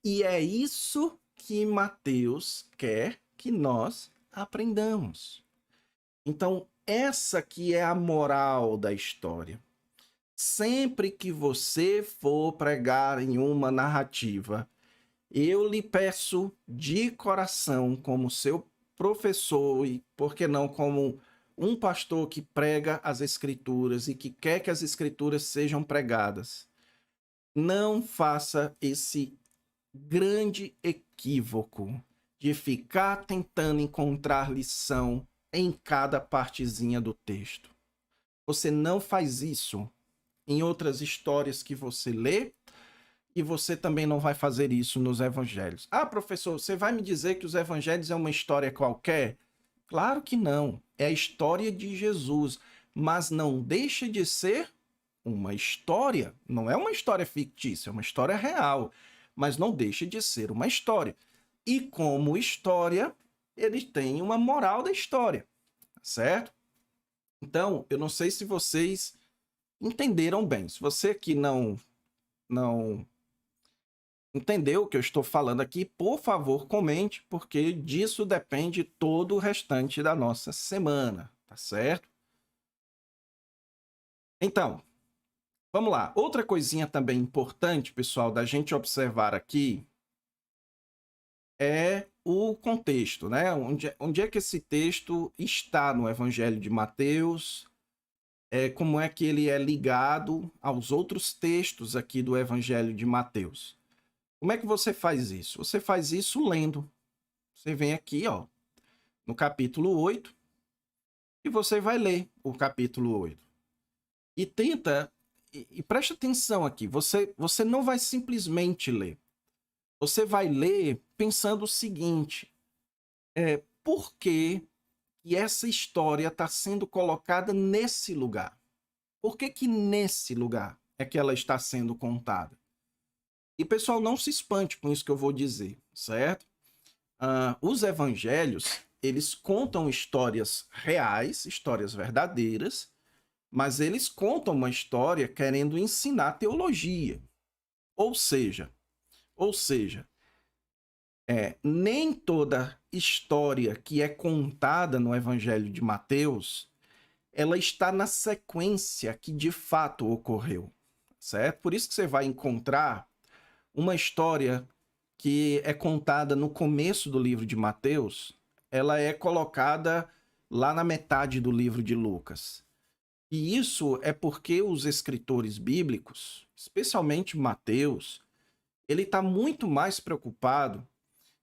A: e é isso que Mateus quer que nós aprendamos. Então, essa que é a moral da história. Sempre que você for pregar em uma narrativa, eu lhe peço de coração, como seu professor e, por que não, como um pastor que prega as Escrituras e que quer que as Escrituras sejam pregadas, não faça esse grande equívoco de ficar tentando encontrar lição em cada partezinha do texto. Você não faz isso em outras histórias que você lê e você também não vai fazer isso nos evangelhos. Ah, professor, você vai me dizer que os evangelhos é uma história qualquer? Claro que não. É a história de Jesus, mas não deixa de ser uma história. Não é uma história fictícia, é uma história real, mas não deixa de ser uma história. E como história, ele tem uma moral da história, certo? Então, eu não sei se vocês entenderam bem. Se você que não entendeu o que eu estou falando aqui, por favor, comente, porque disso depende todo o restante da nossa semana, tá certo? Então, vamos lá. Outra coisinha também importante, pessoal, da gente observar aqui é o contexto, né? Onde é que esse texto está no Evangelho de Mateus? Como é que ele é ligado aos outros textos aqui do Evangelho de Mateus? Como é que você faz isso? Você faz isso lendo. Você vem aqui, ó, no capítulo 8, e você vai ler o capítulo 8. E tenta, e preste atenção aqui, você não vai simplesmente ler. Você vai ler pensando o seguinte, por que essa história está sendo colocada nesse lugar? Por que nesse lugar é que ela está sendo contada? E, pessoal, não se espante com isso que eu vou dizer, certo? Os evangelhos, eles contam histórias reais, histórias verdadeiras, mas eles contam uma história querendo ensinar teologia. Ou seja, nem toda história que é contada no Evangelho de Mateus, ela está na sequência que de fato ocorreu, certo? Por isso que você vai encontrar uma história que é contada no começo do livro de Mateus, ela é colocada lá na metade do livro de Lucas. E isso é porque os escritores bíblicos, especialmente Mateus, ele está muito mais preocupado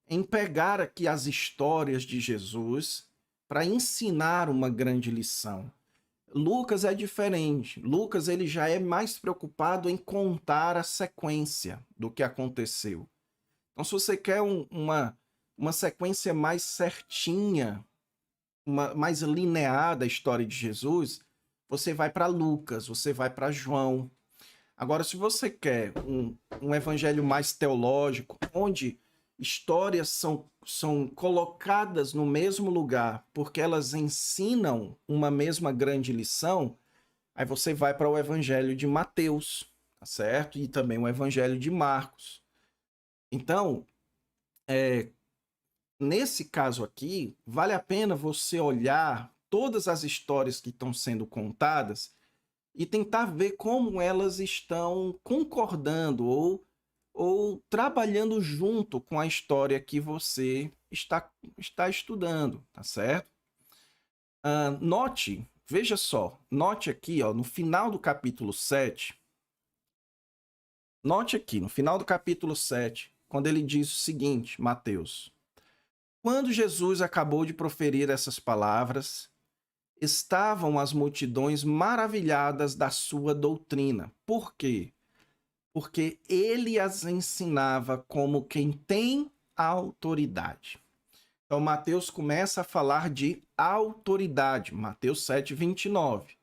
A: em pegar aqui as histórias de Jesus para ensinar uma grande lição. Lucas é diferente. Lucas ele já é mais preocupado em contar a sequência do que aconteceu. Então, se você quer uma sequência mais certinha, mais linear da história de Jesus, você vai para Lucas, você vai para João. Agora, se você quer um evangelho mais teológico, onde histórias são colocadas no mesmo lugar porque elas ensinam uma mesma grande lição, aí você vai para o Evangelho de Mateus, tá certo? E também o Evangelho de Marcos. Então, nesse caso aqui, vale a pena você olhar todas as histórias que estão sendo contadas e tentar ver como elas estão concordando ou trabalhando junto com a história que você está estudando, tá certo? Veja só, note aqui, ó, no final do capítulo 7, note aqui, no final do capítulo 7, quando ele diz o seguinte, Mateus: quando Jesus acabou de proferir essas palavras, estavam as multidões maravilhadas da sua doutrina. Por quê? Porque ele as ensinava como quem tem autoridade. Então, Mateus começa a falar de autoridade. Mateus 7, 29.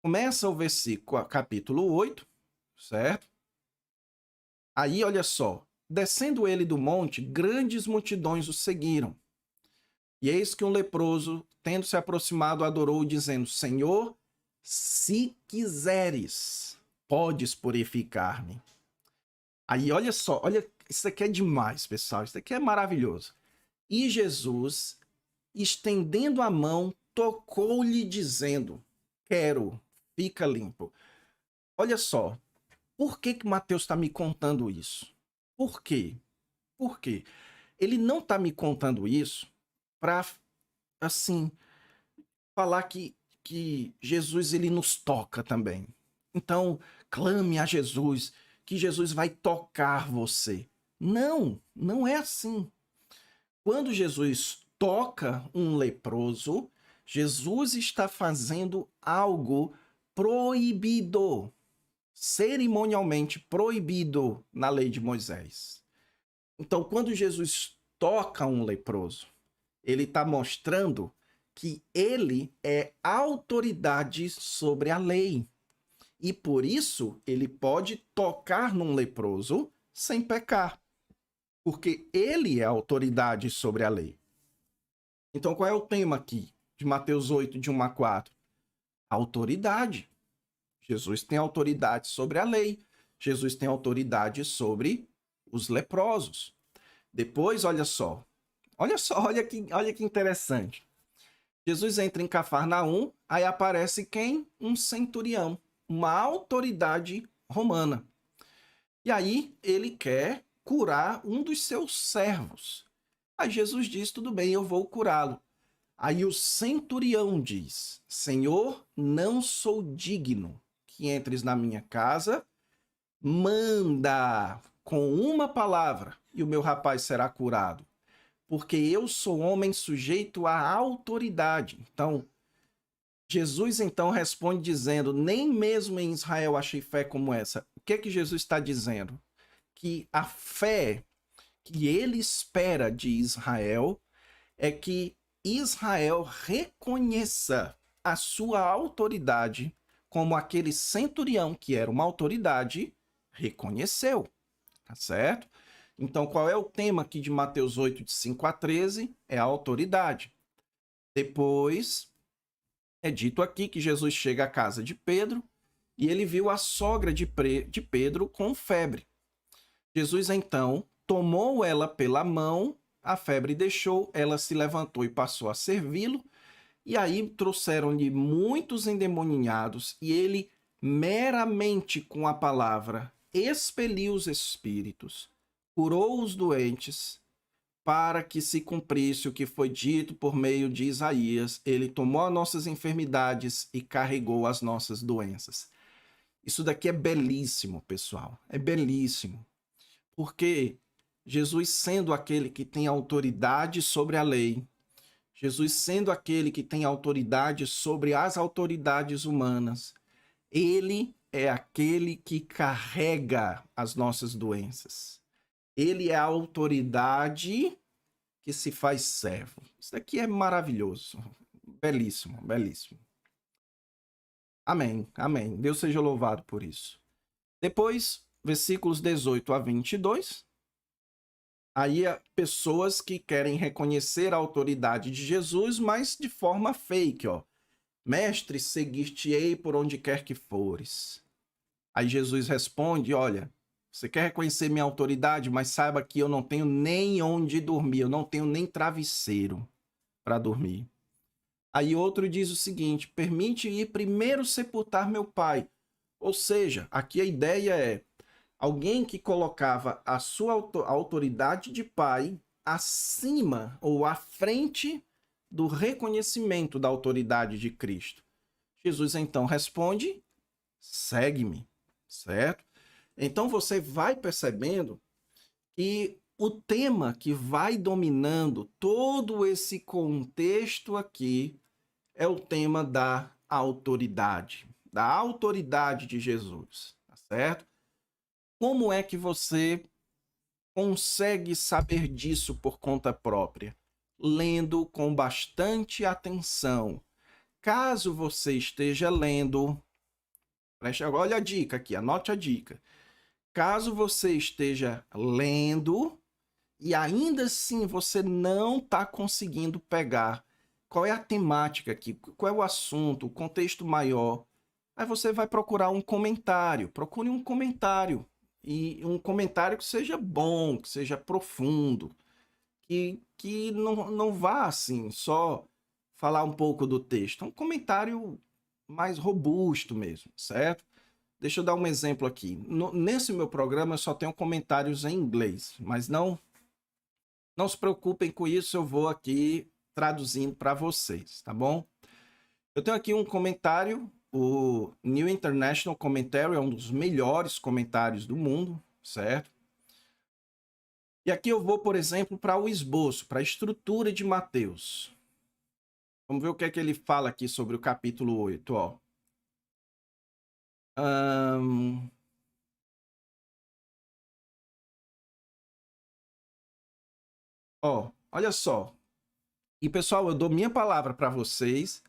A: Começa o versículo, capítulo 8, certo? Aí, olha só. Descendo ele do monte, grandes multidões o seguiram. E eis que um leproso, tendo se aproximado, adorou, dizendo: Senhor, se quiseres, podes purificar-me. Aí, olha só, olha, isso aqui é demais, pessoal. Isso aqui é maravilhoso. E Jesus, estendendo a mão, tocou-lhe, dizendo: quero, fica limpo. Olha só, por que Mateus está me contando isso? Por quê? Por quê? Ele não está me contando isso para, assim, falar que Jesus ele nos toca também. Então, clame a Jesus, que Jesus vai tocar você. Não, não é assim. Quando Jesus toca um leproso, Jesus está fazendo algo proibido, cerimonialmente proibido na lei de Moisés. Então, quando Jesus toca um leproso, ele está mostrando que ele é autoridade sobre a lei. E por isso ele pode tocar num leproso sem pecar. Porque ele é autoridade sobre a lei. Então, qual é o tema aqui de Mateus 8, de 1 a 4? Autoridade. Jesus tem autoridade sobre a lei. Jesus tem autoridade sobre os leprosos. Depois, olha só. Olha que interessante. Jesus entra em Cafarnaum, aí aparece quem? Um centurião, uma autoridade romana. E aí ele quer curar um dos seus servos. Aí Jesus diz: tudo bem, eu vou curá-lo. Aí o centurião diz: Senhor, não sou digno que entres na minha casa, manda com uma palavra e o meu rapaz será curado, porque eu sou homem sujeito à autoridade. Então, Jesus então responde dizendo: nem mesmo em Israel achei fé como essa. O que é que Jesus está dizendo? Que a fé que ele espera de Israel é que Israel reconheça a sua autoridade como aquele centurião, que era uma autoridade, reconheceu. Tá certo? Então, qual é o tema aqui de Mateus 8, de 5 a 13? É a autoridade. Depois, é dito aqui que Jesus chega à casa de Pedro e ele viu a sogra de Pedro com febre. Jesus, então, tomou ela pela mão, a febre deixou, ela se levantou e passou a servi-lo. E aí trouxeram-lhe muitos endemoniados e ele, meramente com a palavra, expeliu os espíritos, curou os doentes, para que se cumprisse o que foi dito por meio de Isaías: ele tomou as nossas enfermidades e carregou as nossas doenças. Isso daqui é belíssimo, pessoal. É belíssimo. Porque Jesus, sendo aquele que tem autoridade sobre a lei, Jesus sendo aquele que tem autoridade sobre as autoridades humanas, ele é aquele que carrega as nossas doenças. Ele é a autoridade que se faz servo. Isso daqui é maravilhoso. Belíssimo, belíssimo. Amém, amém. Deus seja louvado por isso. Depois, versículos 18 a 22. Aí, pessoas que querem reconhecer a autoridade de Jesus, mas de forma fake, ó. Mestre, seguir-te-ei por onde quer que fores. Aí Jesus responde: olha, você quer reconhecer minha autoridade, mas saiba que eu não tenho nem onde dormir, eu não tenho nem travesseiro para dormir. Aí outro diz o seguinte: permite ir primeiro sepultar meu pai. Ou seja, aqui a ideia é alguém que colocava a sua autoridade de pai acima ou à frente do reconhecimento da autoridade de Cristo. Jesus então responde: segue-me, certo? Então você vai percebendo que o tema que vai dominando todo esse contexto aqui é o tema da autoridade de Jesus, tá certo? Como é que você consegue saber disso por conta própria? Lendo com bastante atenção. Caso você esteja lendo, olha a dica aqui, anote a dica. Caso você esteja lendo e ainda assim você não está conseguindo pegar qual é a temática aqui, qual é o assunto, o contexto maior, aí você vai procurar um comentário. Procure um comentário. E um comentário que seja bom, que seja profundo, que não vá assim, só falar um pouco do texto. Um comentário mais robusto mesmo, certo? Deixa eu dar um exemplo aqui. Nesse meu programa eu só tenho comentários em inglês, mas não se preocupem com isso, eu vou aqui traduzindo para vocês, tá bom? Eu tenho aqui um comentário, o New International Commentary é um dos melhores comentários do mundo, certo? E aqui eu vou, por exemplo, para o esboço, para a estrutura de Mateus. Vamos ver o que é que ele fala aqui sobre o capítulo 8, ó. Ó, olha só. E, pessoal, eu dou minha palavra para vocês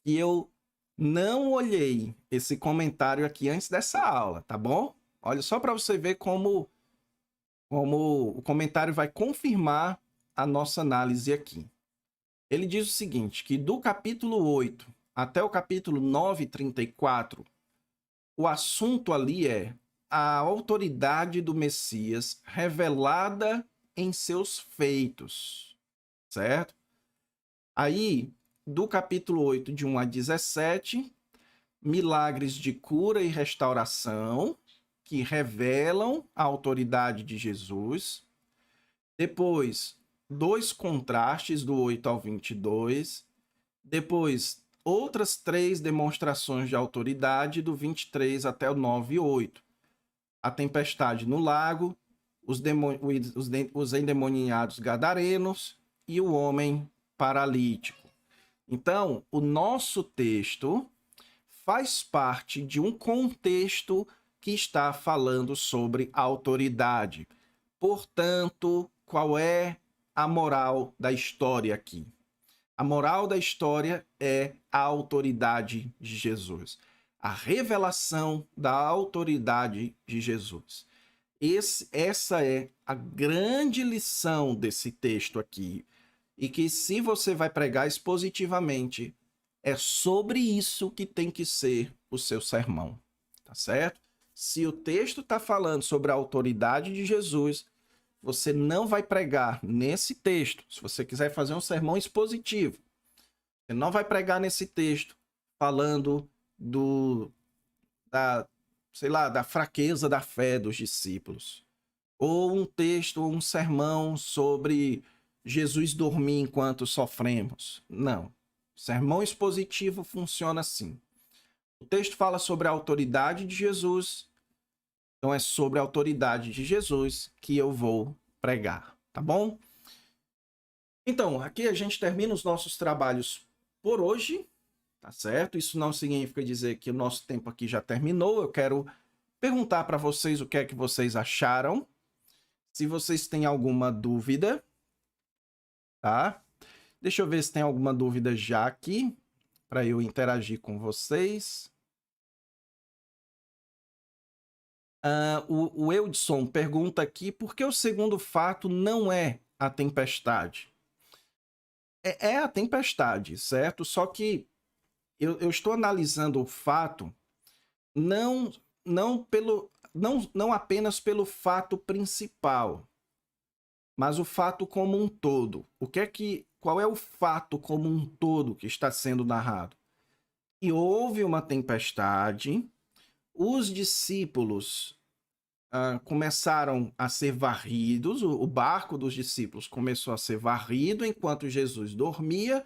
A: que eu não olhei esse comentário aqui antes dessa aula, tá bom? Olha só para você ver como o comentário vai confirmar a nossa análise aqui. Ele diz o seguinte, que do capítulo 8 até o capítulo 9:34, o assunto ali é a autoridade do Messias revelada em seus feitos, certo? Aí, do capítulo 8, de 1 a 17, milagres de cura e restauração que revelam a autoridade de Jesus. Depois, dois contrastes do 8 ao 22. Depois, outras 3 demonstrações de autoridade do 23 até o 9 e 8. A tempestade no lago, os endemoniados gadarenos e o homem paralítico. Então, o nosso texto faz parte de um contexto que está falando sobre autoridade. Portanto, qual é a moral da história aqui? A moral da história é a autoridade de Jesus. A revelação da autoridade de Jesus. Essa é a grande lição desse texto aqui. E que, se você vai pregar expositivamente, é sobre isso que tem que ser o seu sermão. Tá certo? Se o texto está falando sobre a autoridade de Jesus, você não vai pregar nesse texto. Se você quiser fazer um sermão expositivo, você não vai pregar nesse texto falando da fraqueza da fé dos discípulos. Ou um texto, ou um sermão sobre Jesus dormir enquanto sofremos. Não. Sermão expositivo funciona assim. O texto fala sobre a autoridade de Jesus, então é sobre a autoridade de Jesus que eu vou pregar, tá bom? Então, aqui a gente termina os nossos trabalhos por hoje, tá certo? Isso não significa dizer que o nosso tempo aqui já terminou. Eu quero perguntar para vocês o que é que vocês acharam. Se vocês têm alguma dúvida, tá? Deixa eu ver se tem alguma dúvida já aqui, para eu interagir com vocês. O Eudson pergunta aqui, por que o segundo fato não é a tempestade? É a tempestade, certo? Só que eu estou analisando o fato não apenas pelo fato principal, mas o fato como um todo. Qual é o fato como um todo que está sendo narrado? E houve uma tempestade, os discípulos começaram a ser varridos, o barco dos discípulos começou a ser varrido enquanto Jesus dormia,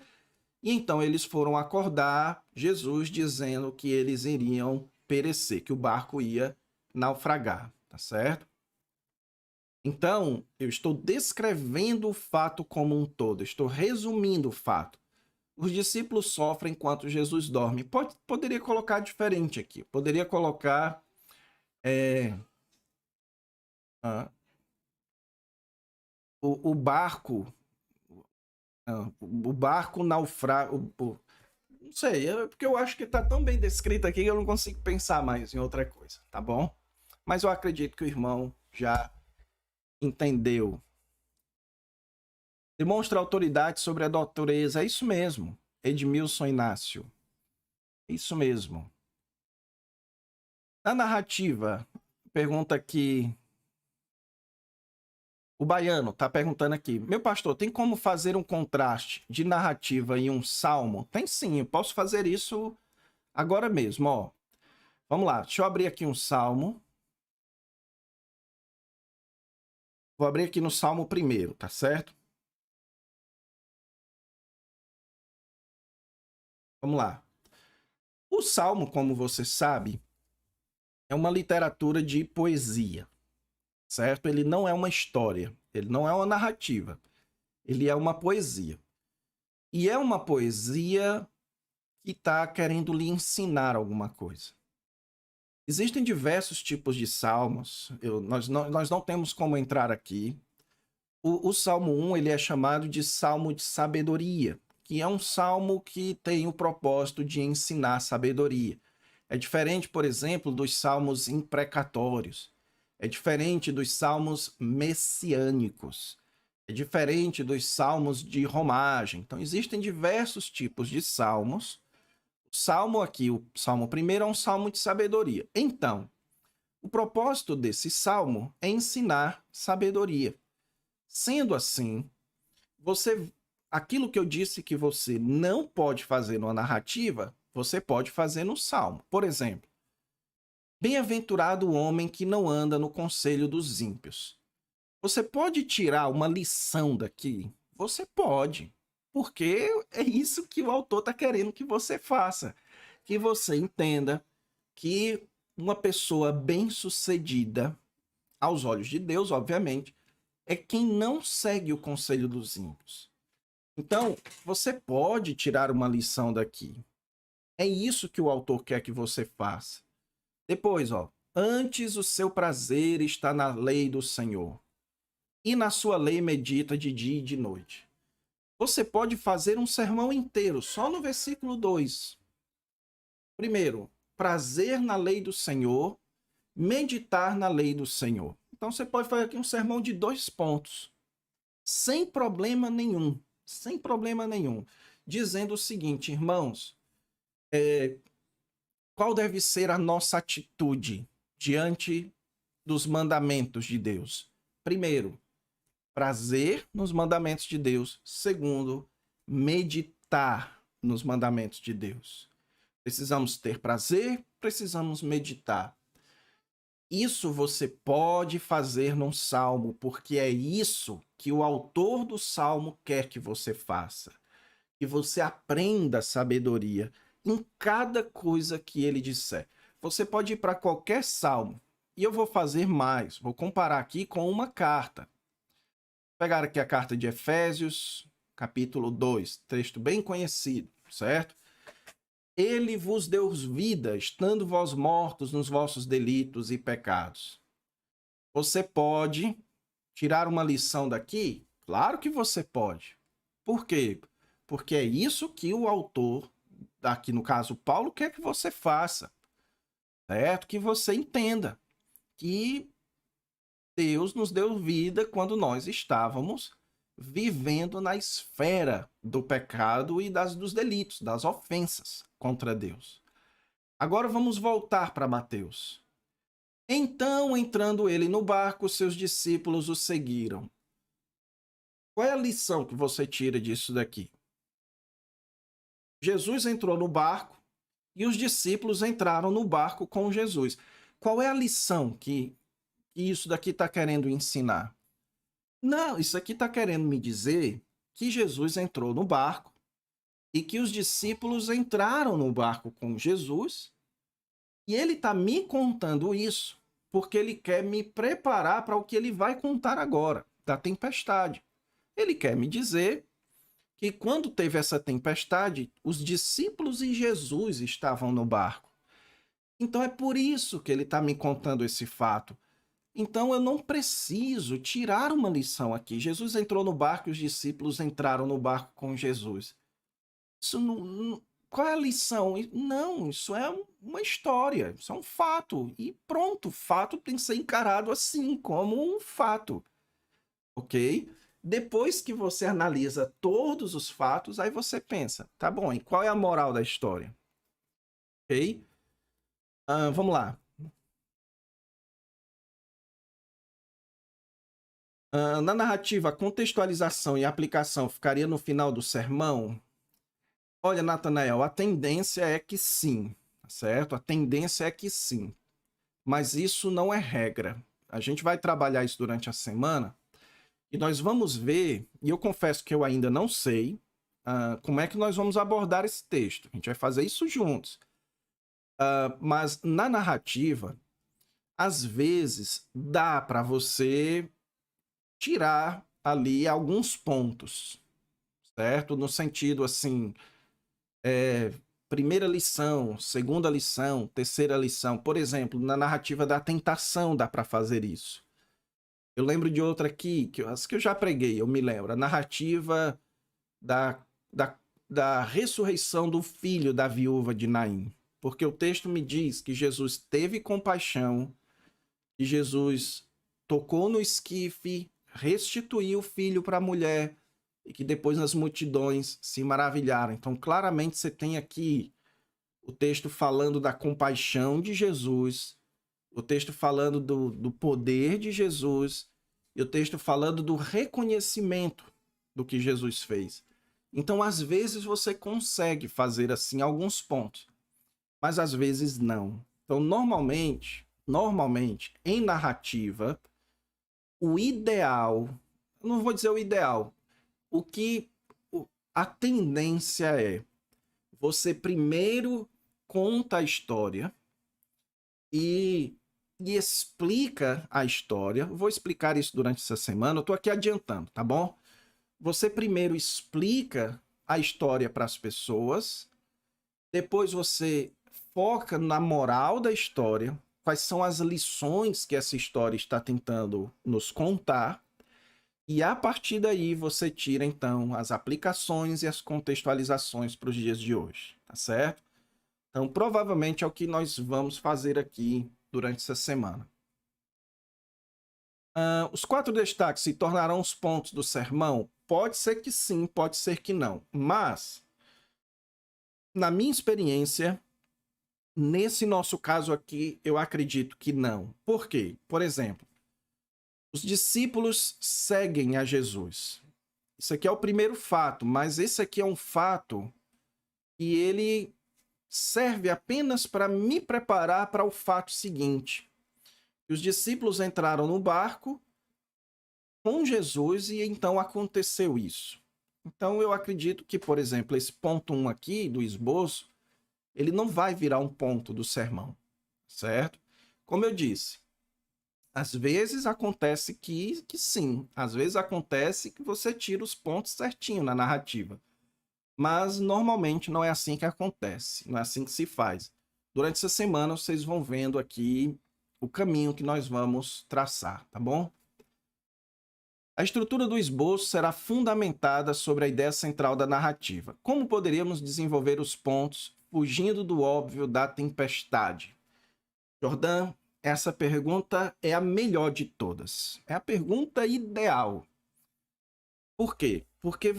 A: e então eles foram acordar Jesus dizendo que eles iriam perecer, que o barco ia naufragar, tá certo? Então, eu estou descrevendo o fato como um todo, estou resumindo o fato. Os discípulos sofrem enquanto Jesus dorme. Poderia colocar diferente aqui. Poderia colocar o barco, o barco naufraga. Não sei, porque eu acho que está tão bem descrito aqui que eu não consigo pensar mais em outra coisa, tá bom? Mas eu acredito que o irmão já entendeu. Demonstra autoridade sobre a natureza. É isso mesmo. Edmilson Inácio. É isso mesmo. Na narrativa, pergunta aqui. O Baiano está perguntando aqui. Meu pastor, tem como fazer um contraste de narrativa em um salmo? Tem sim, eu posso fazer isso agora mesmo, ó. Vamos lá, deixa eu abrir aqui um salmo. Vou abrir aqui no salmo primeiro, tá certo? Vamos lá. O salmo, como você sabe, é uma literatura de poesia, certo? Ele não é uma história, ele não é uma narrativa, ele é uma poesia. E é uma poesia que está querendo lhe ensinar alguma coisa. Existem diversos tipos de salmos, nós não temos como entrar aqui. O Salmo 1 ele é chamado de Salmo de Sabedoria, que é um salmo que tem o propósito de ensinar sabedoria. É diferente, por exemplo, dos salmos imprecatórios. É diferente dos salmos messiânicos. É diferente dos salmos de romagem. Então, existem diversos tipos de salmos. O salmo aqui, o salmo primeiro, é um salmo de sabedoria. Então, o propósito desse salmo é ensinar sabedoria. Sendo assim, aquilo que eu disse que você não pode fazer numa narrativa, você pode fazer no salmo. Por exemplo, bem-aventurado o homem que não anda no conselho dos ímpios. Você pode tirar uma lição daqui? Você pode, porque é isso que o autor está querendo que você faça. Que você entenda que uma pessoa bem-sucedida, aos olhos de Deus, obviamente, é quem não segue o conselho dos ímpios. Então, você pode tirar uma lição daqui. É isso que o autor quer que você faça. Depois, ó, antes o seu prazer está na lei do Senhor, e na sua lei medita de dia e de noite. Você pode fazer um sermão inteiro, só no versículo 2. Primeiro, prazer na lei do Senhor, meditar na lei do Senhor. Então você pode fazer aqui um sermão de 2 pontos, sem problema nenhum, dizendo o seguinte, irmãos, qual deve ser a nossa atitude diante dos mandamentos de Deus? Primeiro, prazer nos mandamentos de Deus. Segundo, meditar nos mandamentos de Deus. Precisamos ter prazer, precisamos meditar. Isso você pode fazer num salmo, porque é isso que o autor do salmo quer que você faça. Que você aprenda sabedoria em cada coisa que ele disser. Você pode ir para qualquer salmo. E eu vou fazer mais. Vou comparar aqui com uma carta. Vou pegar aqui a carta de Efésios, capítulo 2, texto bem conhecido, certo? Ele vos deu vida, estando vós mortos nos vossos delitos e pecados. Você pode tirar uma lição daqui? Claro que você pode. Por quê? Porque é isso que o autor, aqui no caso Paulo, quer que você faça. Certo? Que você entenda que Deus nos deu vida quando nós estávamos vivendo na esfera do pecado e dos delitos, das ofensas contra Deus. Agora vamos voltar para Mateus. Então, entrando ele no barco, seus discípulos o seguiram. Qual é a lição que você tira disso daqui? Jesus entrou no barco e os discípulos entraram no barco com Jesus. Qual é a lição que que isso daqui está querendo ensinar? Não, isso aqui está querendo me dizer que Jesus entrou no barco e que os discípulos entraram no barco com Jesus, e ele está me contando isso porque ele quer me preparar para o que ele vai contar agora, da tempestade. Ele quer me dizer que quando teve essa tempestade, os discípulos e Jesus estavam no barco. Então é por isso que ele está me contando esse fato. Então eu não preciso tirar uma lição aqui. Jesus entrou no barco e os discípulos entraram no barco com Jesus. Isso não, qual é a lição? Não, isso é uma história, isso é um fato. E pronto, fato tem que ser encarado assim, como um fato. Ok? Depois que você analisa todos os fatos, aí você pensa, tá bom, e qual é a moral da história? Ok? Vamos lá. Na narrativa, a contextualização e a aplicação ficaria no final do sermão? Olha, Natanael, a tendência é que sim, certo? A tendência é que sim. Mas isso não é regra. A gente vai trabalhar isso durante a semana e nós vamos ver, e eu confesso que eu ainda não sei, como é que nós vamos abordar esse texto. A gente vai fazer isso juntos. Mas na narrativa, às vezes dá para você tirar ali alguns pontos, certo? No sentido assim, primeira lição, segunda lição, terceira lição. Por exemplo, na narrativa da tentação dá para fazer isso. Eu lembro de outra aqui, as que eu já preguei, eu me lembro. A narrativa da, da ressurreição do filho da viúva de Naim. Porque o texto me diz que Jesus teve compaixão, e Jesus tocou no esquife, restituiu o filho para a mulher, e que depois as multidões se maravilharam. Então, claramente, você tem aqui o texto falando da compaixão de Jesus, o texto falando do poder de Jesus, e o texto falando do reconhecimento do que Jesus fez. Então, às vezes, você consegue fazer assim alguns pontos, mas às vezes não. Então, normalmente, em narrativa, o ideal, não vou dizer o ideal, a tendência é você primeiro conta a história e explica a história. Vou explicar isso durante essa semana, eu estou aqui adiantando, tá bom? Você primeiro explica a história para as pessoas, depois você foca na moral da história, quais são as lições que essa história está tentando nos contar, e a partir daí você tira então as aplicações e as contextualizações para os dias de hoje, tá certo? Então provavelmente é o que nós vamos fazer aqui durante essa semana. Os 4 destaques se tornarão os pontos do sermão? Pode ser que sim, pode ser que não, mas na minha experiência, nesse nosso caso aqui, eu acredito que não. Por quê? Por exemplo, os discípulos seguem a Jesus. Isso aqui é o primeiro fato, mas esse aqui é um fato que ele serve apenas para me preparar para o fato seguinte. Os discípulos entraram no barco com Jesus e então aconteceu isso. Então eu acredito que, por exemplo, esse ponto 1 aqui do esboço, ele não vai virar um ponto do sermão, certo? Como eu disse, às vezes acontece que sim, às vezes acontece que você tira os pontos certinho na narrativa. Mas normalmente não é assim que acontece, não é assim que se faz. Durante essa semana vocês vão vendo aqui o caminho que nós vamos traçar, tá bom? A estrutura do esboço será fundamentada sobre a ideia central da narrativa. Como poderíamos desenvolver os pontos fugindo do óbvio da tempestade? Jordan, essa pergunta é a melhor de todas. É a pergunta ideal. Por quê? Porque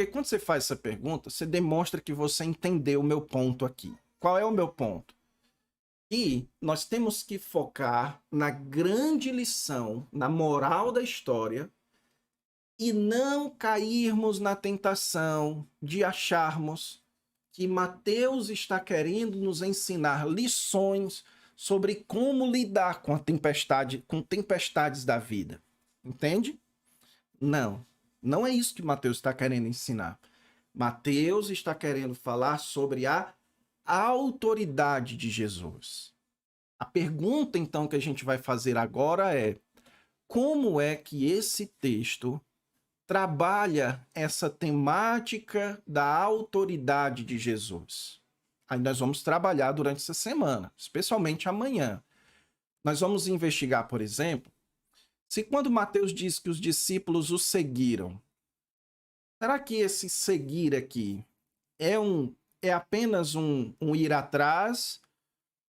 A: quando você faz essa pergunta, você demonstra que você entendeu o meu ponto aqui. Qual é o meu ponto? E nós temos que focar na grande lição, na moral da história, e não cairmos na tentação de acharmos que Mateus está querendo nos ensinar lições sobre como lidar com a tempestade, com tempestades da vida. Entende? Não. Não é isso que Mateus está querendo ensinar. Mateus está querendo falar sobre a autoridade de Jesus. A pergunta, então, que a gente vai fazer agora é: como é que esse texto trabalha essa temática da autoridade de Jesus? Aí nós vamos trabalhar durante essa semana, especialmente amanhã. Nós vamos investigar, por exemplo, se quando Mateus diz que os discípulos o seguiram, será que esse seguir aqui é apenas um ir atrás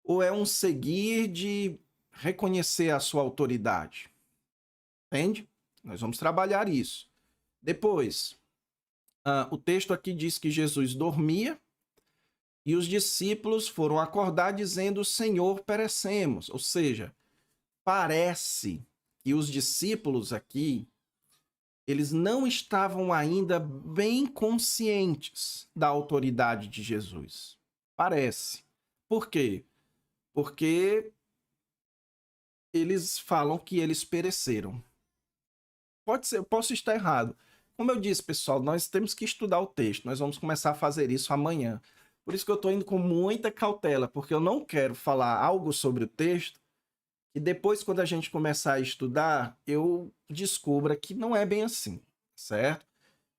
A: ou é um seguir de reconhecer a sua autoridade? Entende? Nós vamos trabalhar isso. Depois, o texto aqui diz que Jesus dormia e os discípulos foram acordar dizendo: Senhor, perecemos. Ou seja, parece que os discípulos aqui, eles não estavam ainda bem conscientes da autoridade de Jesus. Parece. Por quê? Porque eles falam que eles pereceram. Pode ser, eu posso estar errado. Como eu disse, pessoal, nós temos que estudar o texto. Nós vamos começar a fazer isso amanhã. Por isso que eu estou indo com muita cautela, porque eu não quero falar algo sobre o texto e depois, quando a gente começar a estudar, eu descubra que não é bem assim, certo?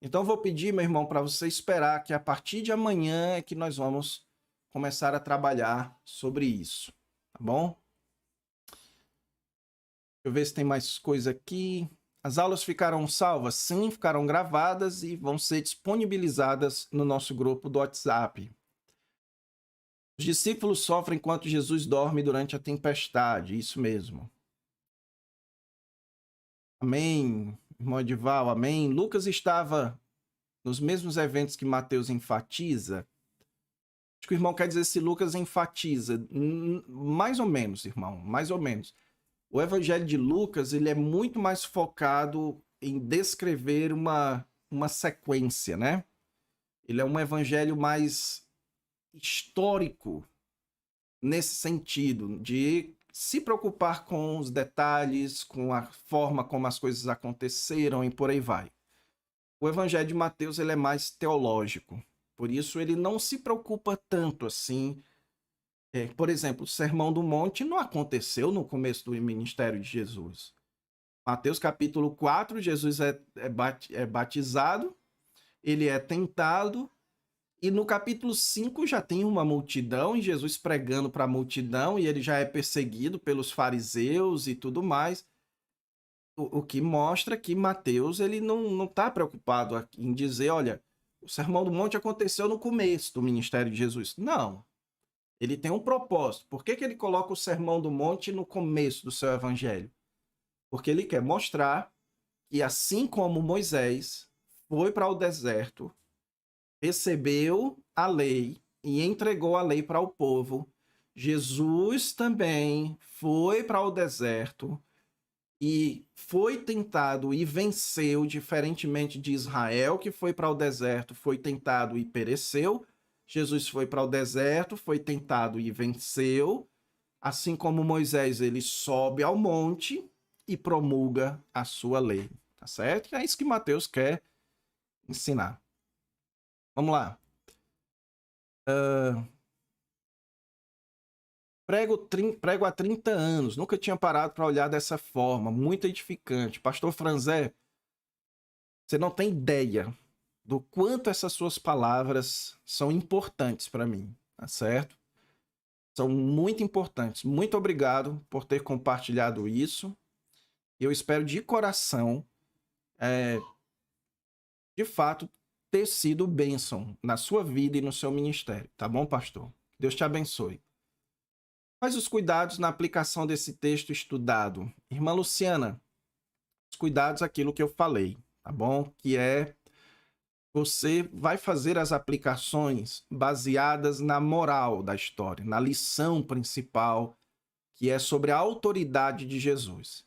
A: Então, eu vou pedir, meu irmão, para você esperar que a partir de amanhã é que nós vamos começar a trabalhar sobre isso, tá bom? Deixa eu ver se tem mais coisa aqui. As aulas ficaram salvas? Sim, ficaram gravadas e vão ser disponibilizadas no nosso grupo do WhatsApp. Os discípulos sofrem enquanto Jesus dorme durante a tempestade. Isso mesmo. Amém, irmão Edival, amém. Lucas estava nos mesmos eventos que Mateus enfatiza. Acho que o irmão quer dizer se Lucas enfatiza. Mais ou menos, irmão, mais ou menos. O evangelho de Lucas, ele é muito mais focado em descrever uma sequência, né? Ele é um evangelho mais histórico nesse sentido, de se preocupar com os detalhes, com a forma como as coisas aconteceram e por aí vai. O evangelho de Mateus, ele é mais teológico, por isso ele não se preocupa tanto assim. Por exemplo, o Sermão do Monte não aconteceu no começo do ministério de Jesus. Mateus capítulo 4, Jesus é batizado, ele é tentado, e no capítulo 5 já tem uma multidão, e Jesus pregando para a multidão, e ele já é perseguido pelos fariseus e tudo mais. O que mostra que Mateus ele não está preocupado em dizer, olha, o Sermão do Monte aconteceu no começo do ministério de Jesus. Não. Ele tem um propósito. Por que ele coloca o Sermão do Monte no começo do seu evangelho? Porque ele quer mostrar que assim como Moisés foi para o deserto, recebeu a lei e entregou a lei para o povo, Jesus também foi para o deserto e foi tentado e venceu, diferentemente de Israel, que foi para o deserto, foi tentado e pereceu. Jesus foi para o deserto, foi tentado e venceu. Assim como Moisés, ele sobe ao monte e promulga a sua lei. Tá certo? E é isso que Mateus quer ensinar. Vamos lá. Prego há 30 anos. Nunca tinha parado para olhar dessa forma. Muito edificante. Pastor Franzé, você não tem ideia do quanto essas suas palavras são importantes para mim. Tá certo? São muito importantes. Muito obrigado por ter compartilhado isso. Eu espero de coração, de fato, ter sido bênção na sua vida e no seu ministério. Tá bom, pastor? Deus te abençoe. Quais os cuidados na aplicação desse texto estudado? Irmã Luciana, os cuidados, aquilo que eu falei, tá bom? Que é, você vai fazer as aplicações baseadas na moral da história, na lição principal, que é sobre a autoridade de Jesus.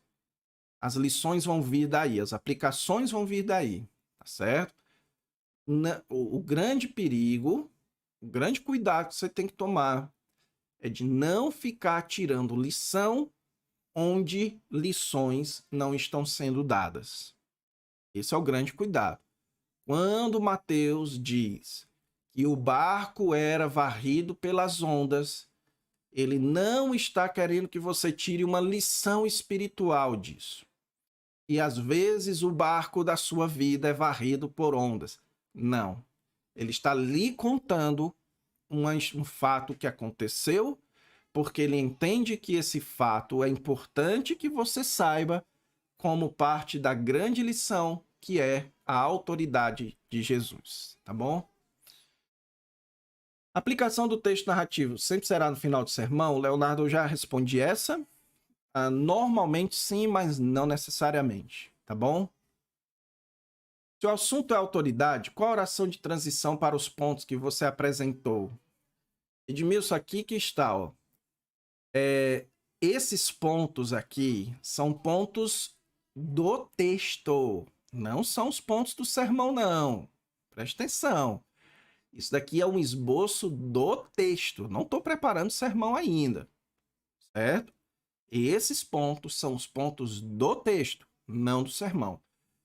A: As lições vão vir daí, as aplicações vão vir daí, tá certo? O grande perigo, o grande cuidado que você tem que tomar é de não ficar tirando lição onde lições não estão sendo dadas. Esse é o grande cuidado. Quando Mateus diz que o barco era varrido pelas ondas, ele não está querendo que você tire uma lição espiritual disso. E às vezes o barco da sua vida é varrido por ondas. Não. Ele está lhe contando um fato que aconteceu, porque ele entende que esse fato é importante que você saiba como parte da grande lição que é a autoridade de Jesus, tá bom? A aplicação do texto narrativo sempre será no final do sermão? Leonardo, eu já respondi essa. Normalmente sim, mas não necessariamente, tá bom? Se o assunto é autoridade, qual a oração de transição para os pontos que você apresentou? Edmilson, aqui que está, ó. Esses pontos aqui são pontos do texto, não são os pontos do sermão, não. Presta atenção. Isso daqui é um esboço do texto. Não estou preparando sermão ainda, certo? E esses pontos são os pontos do texto, não do sermão.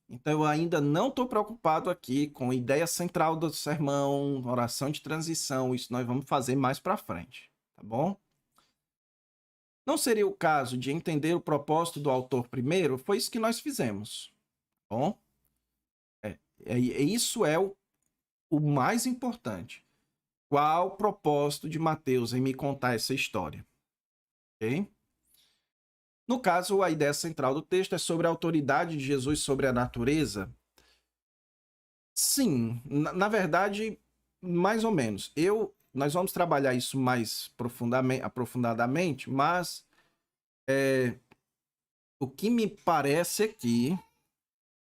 A: Então, eu ainda não estou preocupado aqui com a ideia central do sermão, oração de transição. Isso nós vamos fazer mais para frente, tá bom? Não seria o caso de entender o propósito do autor primeiro? Foi isso que nós fizemos, tá bom? Isso é o mais importante. Qual o propósito de Mateus em me contar essa história? Ok? No caso, a ideia central do texto é sobre a autoridade de Jesus sobre a natureza. Sim, na verdade, mais ou menos. Nós vamos trabalhar isso mais aprofundadamente, mas o que me parece aqui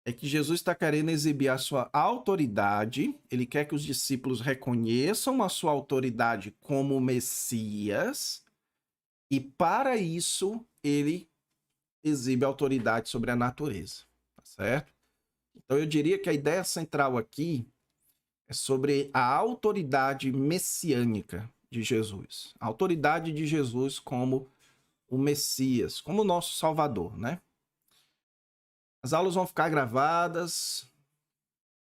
A: é que Jesus está querendo exibir a sua autoridade. Ele quer que os discípulos reconheçam a sua autoridade como Messias, e para isso ele exibe autoridade sobre a natureza, tá certo? Então eu diria que a ideia central aqui é sobre a autoridade messiânica de Jesus. A autoridade de Jesus como o Messias, como o nosso Salvador, né? As aulas vão ficar gravadas.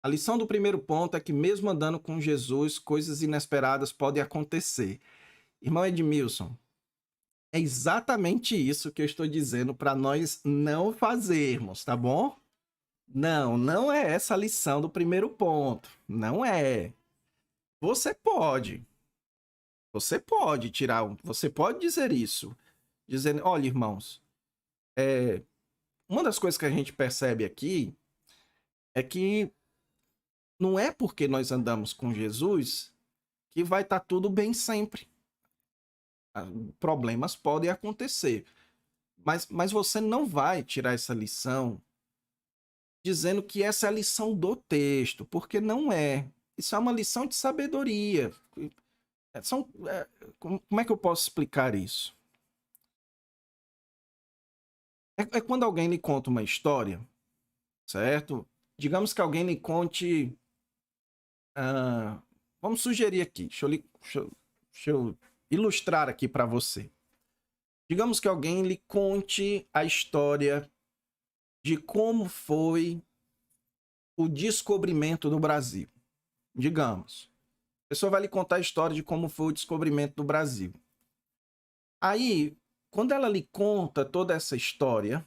A: A lição do primeiro ponto é que mesmo andando com Jesus, coisas inesperadas podem acontecer. Irmão Edmilson, é exatamente isso que eu estou dizendo para nós não fazermos, tá bom? Não é essa a lição do primeiro ponto. Não é. Você pode você pode dizer isso. Dizendo, olha, irmãos, uma das coisas que a gente percebe aqui é que não é porque nós andamos com Jesus que vai estar tudo bem sempre. Problemas podem acontecer. Mas você não vai tirar essa lição dizendo que essa é a lição do texto, porque não é. Isso é uma lição de sabedoria. Como é que eu posso explicar isso? É quando alguém lhe conta uma história, certo? Digamos que alguém lhe conte... vamos sugerir aqui. Deixa eu ilustrar aqui para você. Digamos que alguém lhe conte a história de como foi o descobrimento do Brasil. Digamos. A pessoa vai lhe contar a história de como foi o descobrimento do Brasil. Aí, quando ela lhe conta toda essa história,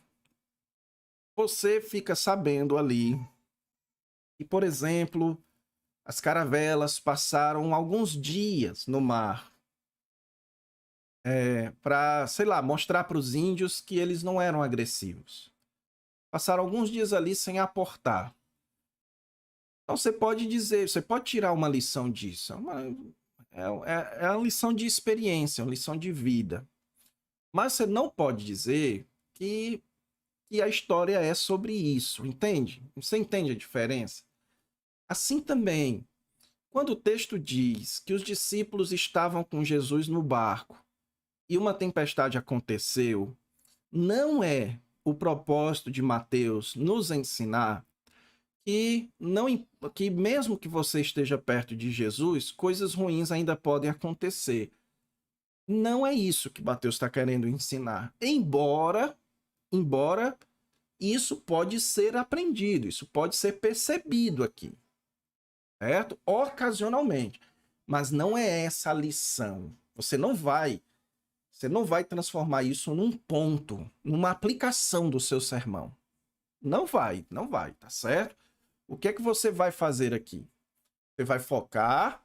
A: você fica sabendo ali que, por exemplo, as caravelas passaram alguns dias no mar para, sei lá, mostrar para os índios que eles não eram agressivos. Passaram alguns dias ali sem aportar. Então você pode dizer, você pode tirar uma lição disso. É uma lição de experiência, uma lição de vida. Mas você não pode dizer que a história é sobre isso, entende? Você entende a diferença? Assim também, quando o texto diz que os discípulos estavam com Jesus no barco e uma tempestade aconteceu, não é o propósito de Mateus nos ensinar que mesmo que você esteja perto de Jesus, coisas ruins ainda podem acontecer. não é isso que Mateus está querendo ensinar. Embora isso pode ser aprendido, isso pode ser percebido aqui, certo? Ocasionalmente. Mas não é essa a lição. Você não vai transformar isso num ponto, numa aplicação do seu sermão. Não vai, tá certo? O que é que você vai fazer aqui? Você vai focar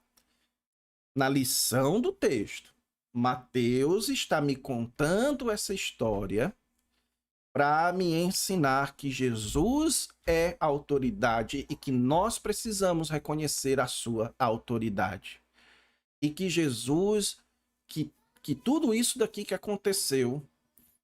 A: na lição do texto. Mateus está me contando essa história para me ensinar que Jesus é autoridade e que nós precisamos reconhecer a sua autoridade. E que Jesus, que tudo isso daqui que aconteceu,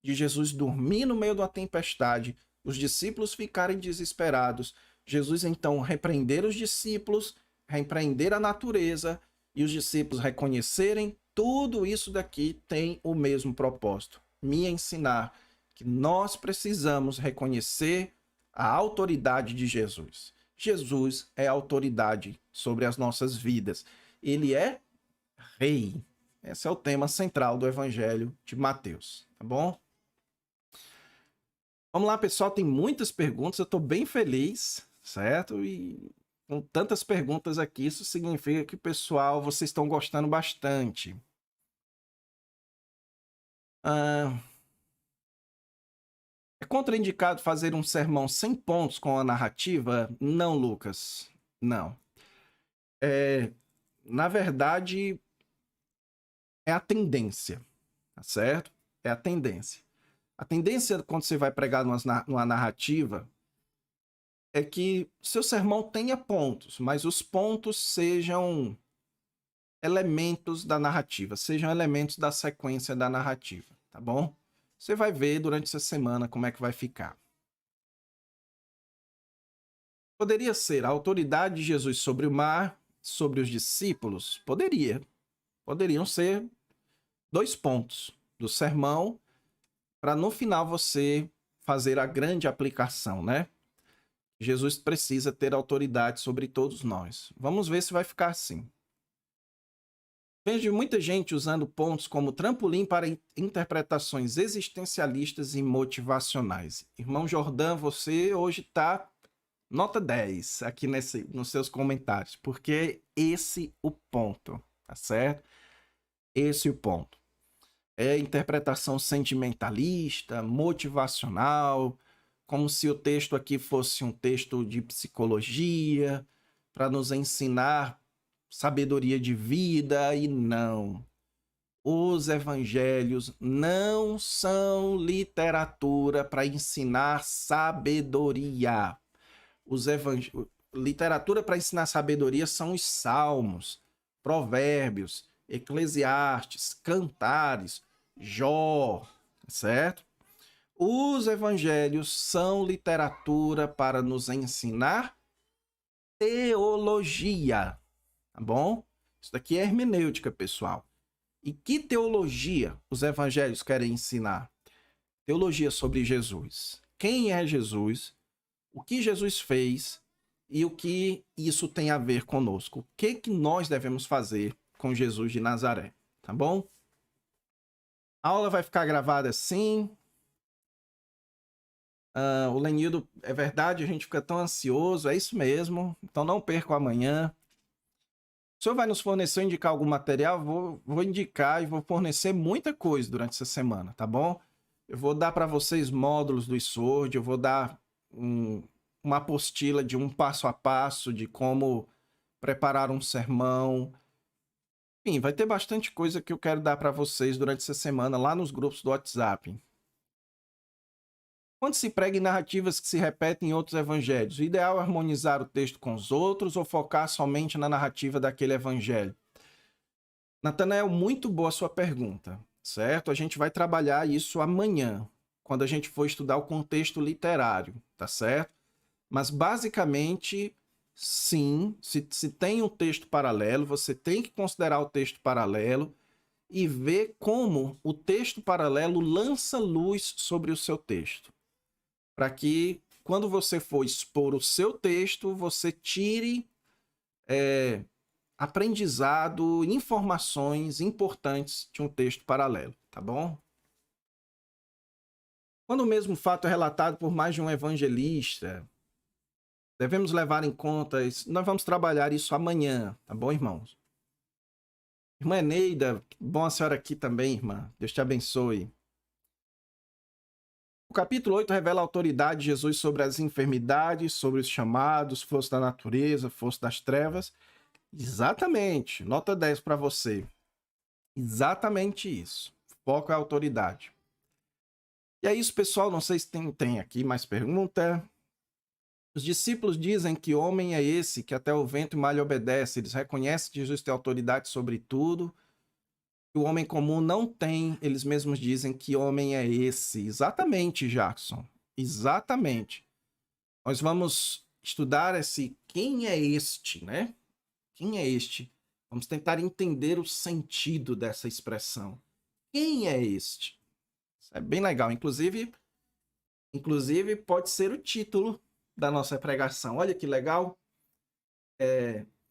A: de Jesus dormir no meio da tempestade, os discípulos ficarem desesperados, Jesus então repreender os discípulos, repreender a natureza e os discípulos reconhecerem, tudo isso daqui tem o mesmo propósito, me ensinar que nós precisamos reconhecer a autoridade de Jesus. Jesus é autoridade sobre as nossas vidas. Ele é rei. Esse é o tema central do Evangelho de Mateus, tá bom? Vamos lá, pessoal, tem muitas perguntas, eu estou bem feliz, certo? E com tantas perguntas aqui, isso significa que, pessoal, vocês estão gostando bastante. É contraindicado fazer um sermão sem pontos com a narrativa? Não, Lucas, não. Na verdade, é a tendência, tá certo? É a tendência. A tendência, quando você vai pregar numa narrativa, é que seu sermão tenha pontos, mas os pontos sejam elementos da narrativa, sejam elementos da sequência da narrativa, tá bom? Você vai ver durante essa semana como é que vai ficar. Poderia ser a autoridade de Jesus sobre o mar, sobre os discípulos? Poderia. Poderiam ser 2 pontos do sermão, para no final você fazer a grande aplicação, né? Jesus precisa ter autoridade sobre todos nós. Vamos ver se vai ficar assim. Vejo muita gente usando pontos como trampolim para interpretações existencialistas e motivacionais. Irmão Jordão, você hoje está nota 10 aqui nos seus comentários, porque esse o ponto, tá certo? Esse o ponto. É interpretação sentimentalista, motivacional, como se o texto aqui fosse um texto de psicologia, para nos ensinar sabedoria de vida, e não. Os evangelhos não são literatura para ensinar sabedoria. Literatura para ensinar sabedoria são os salmos, provérbios, Eclesiastes, Cantares, Jó, certo? Os evangelhos são literatura para nos ensinar teologia, tá bom? Isso daqui é hermenêutica, pessoal. E que teologia os evangelhos querem ensinar? Teologia sobre Jesus. Quem é Jesus? O que Jesus fez? E o que isso tem a ver conosco? O que nós devemos fazer com Jesus de Nazaré, tá bom? A aula vai ficar gravada sim. O Lenildo, é verdade, a gente fica tão ansioso, é isso mesmo, então não percam amanhã. O senhor vai nos fornecer ou indicar algum material? Vou indicar e vou fornecer muita coisa durante essa semana, tá bom? Eu vou dar para vocês módulos do eSword, eu vou dar uma apostila de um passo a passo de como preparar um sermão. Enfim, vai ter bastante coisa que eu quero dar para vocês durante essa semana lá nos grupos do WhatsApp. Quando se prega em narrativas que se repetem em outros evangelhos, o ideal é harmonizar o texto com os outros ou focar somente na narrativa daquele evangelho? Natanael, muito boa a sua pergunta, certo? A gente vai trabalhar isso amanhã, quando a gente for estudar o contexto literário, tá certo? Mas, basicamente, sim, se tem um texto paralelo, você tem que considerar o texto paralelo e ver como o texto paralelo lança luz sobre o seu texto. Para que, quando você for expor o seu texto, você tire aprendizado, informações importantes de um texto paralelo, tá bom? Quando o mesmo fato é relatado por mais de um evangelista, devemos levar em conta isso. Nós vamos trabalhar isso amanhã, tá bom, irmãos? Irmã Eneida, bom a senhora aqui também, irmã. Deus te abençoe. O capítulo 8 revela a autoridade de Jesus sobre as enfermidades, sobre os chamados, força da natureza, força das trevas. Exatamente. Nota 10 para você. Exatamente isso. Foco é a autoridade. E é isso, pessoal. Não sei se tem aqui mais pergunta. Os discípulos dizem que homem é esse que até o vento e mar lhe obedece. Eles reconhecem que Jesus tem autoridade sobre tudo. Que o homem comum não tem. Eles mesmos dizem que homem é esse. Exatamente, Jackson. Exatamente. Nós vamos estudar esse quem é este, né? Quem é este? Vamos tentar entender o sentido dessa expressão. Quem é este? Isso é bem legal. Inclusive pode ser o título da nossa pregação. Olha que legal.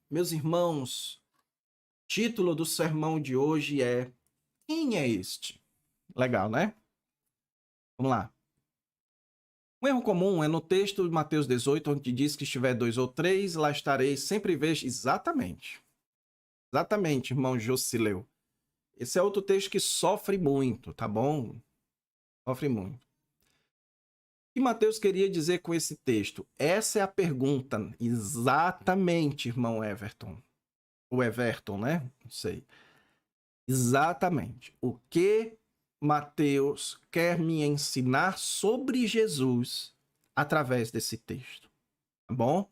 A: Meus irmãos, o título do sermão de hoje é Quem é este? Legal, né? Vamos lá. Um erro comum é no texto de Mateus 18, onde diz que estiver 2 ou 3, lá estarei, sempre vejo. Exatamente. Exatamente, irmão Jocileu. Esse é outro texto que sofre muito, tá bom? Sofre muito. O que Mateus queria dizer com esse texto? Essa é a pergunta. Exatamente, irmão Everton. O Everton, né? Não sei. Exatamente. O que Mateus quer me ensinar sobre Jesus através desse texto? Tá bom?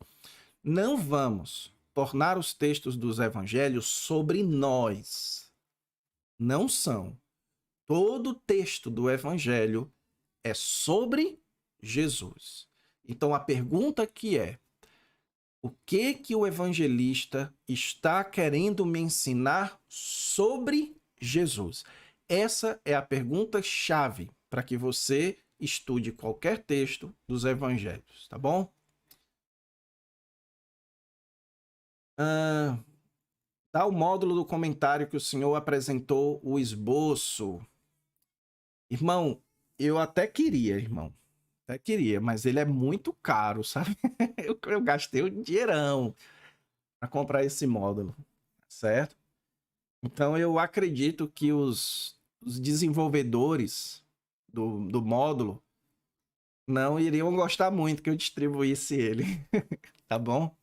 A: Não vamos tornar os textos dos evangelhos sobre nós. Não são. Todo texto do evangelho é sobre Jesus. Então a pergunta que é: o que o evangelista está querendo me ensinar sobre Jesus? Essa é a pergunta chave para que você estude qualquer texto dos evangelhos, tá bom? Dá o módulo do comentário que o senhor apresentou o esboço. Irmão, eu até queria, irmão. Até queria, mas ele é muito caro, sabe? Eu gastei um dinheirão para comprar esse módulo, certo? Então eu acredito que os desenvolvedores do módulo não iriam gostar muito que eu distribuísse ele, tá bom?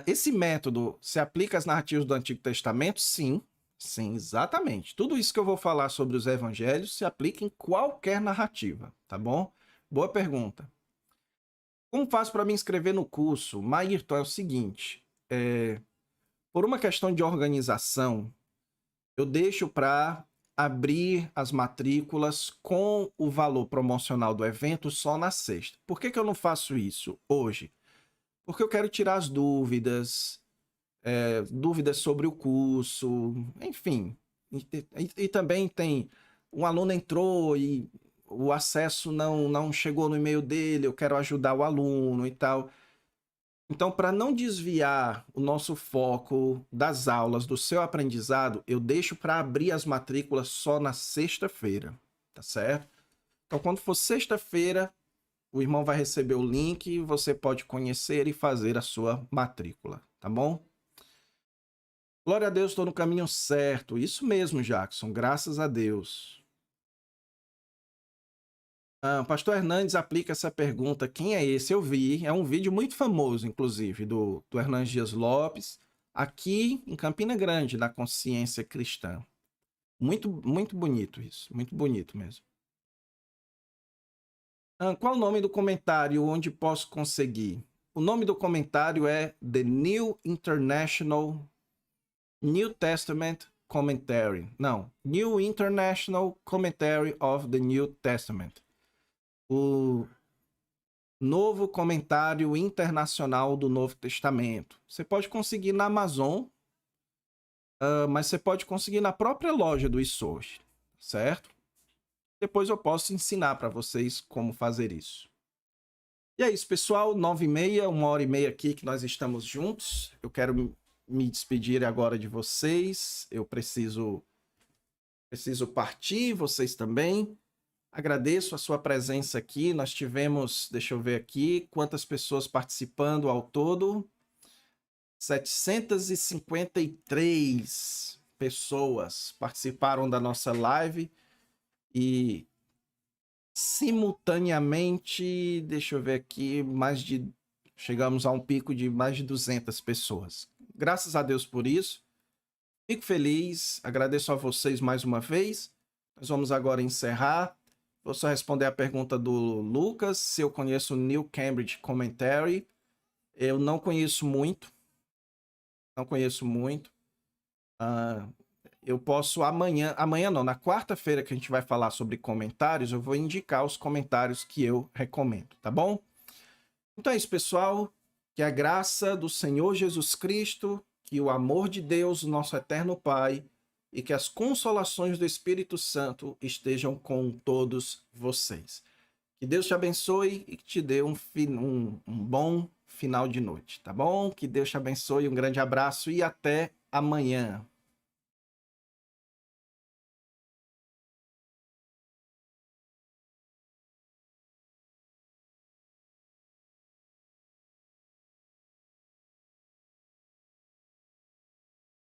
A: Esse método se aplica às narrativas do Antigo Testamento? Sim, sim, exatamente. Tudo isso que eu vou falar sobre os evangelhos se aplica em qualquer narrativa, tá bom? Boa pergunta. Como faço para me inscrever no curso? Maírton, é o seguinte, por uma questão de organização, eu deixo para abrir as matrículas com o valor promocional do evento só na sexta. Por que eu não faço isso hoje? Porque eu quero tirar as dúvidas, dúvidas sobre o curso, enfim. E também tem, um aluno entrou e o acesso não chegou no e-mail dele, eu quero ajudar o aluno e tal. Então, para não desviar o nosso foco das aulas, do seu aprendizado, eu deixo para abrir as matrículas só na sexta-feira, tá certo? Então, quando for sexta-feira, o irmão vai receber o link e você pode conhecer e fazer a sua matrícula, tá bom? Glória a Deus, estou no caminho certo. Isso mesmo, Jackson, graças a Deus. Pastor Hernandes aplica essa pergunta. Quem é esse? Eu vi. É um vídeo muito famoso, inclusive, do Hernandes Dias Lopes, aqui em Campina Grande, na Consciência Cristã. Muito, muito bonito isso. Muito bonito mesmo. Qual o nome do comentário onde posso conseguir? O nome do comentário é The New International New Testament Commentary. Não, New International Commentary of the New Testament. O novo comentário internacional do Novo Testamento. Você pode conseguir na Amazon, mas você pode conseguir na própria loja do eSource, certo? Depois eu posso ensinar para vocês como fazer isso. E é isso, pessoal. 9h30, 1h30 aqui que nós estamos juntos. Eu quero me despedir agora de vocês. Eu preciso partir, vocês também. Agradeço a sua presença aqui. Nós tivemos, deixa eu ver aqui, quantas pessoas participando ao todo. 753 pessoas participaram da nossa live e simultaneamente, deixa eu ver aqui, chegamos a um pico de mais de 200 pessoas. Graças a Deus por isso. Fico feliz, agradeço a vocês mais uma vez. Nós vamos agora encerrar. Vou só responder a pergunta do Lucas, se eu conheço o New Cambridge Commentary. Eu não conheço muito. Eu posso amanhã não, na quarta-feira que a gente vai falar sobre comentários, eu vou indicar os comentários que eu recomendo, tá bom? Então é isso, pessoal. Que a graça do Senhor Jesus Cristo, que o amor de Deus, nosso eterno Pai, e que as consolações do Espírito Santo estejam com todos vocês. Que Deus te abençoe e que te dê um bom final de noite, tá bom? Que Deus te abençoe, um grande abraço e até amanhã.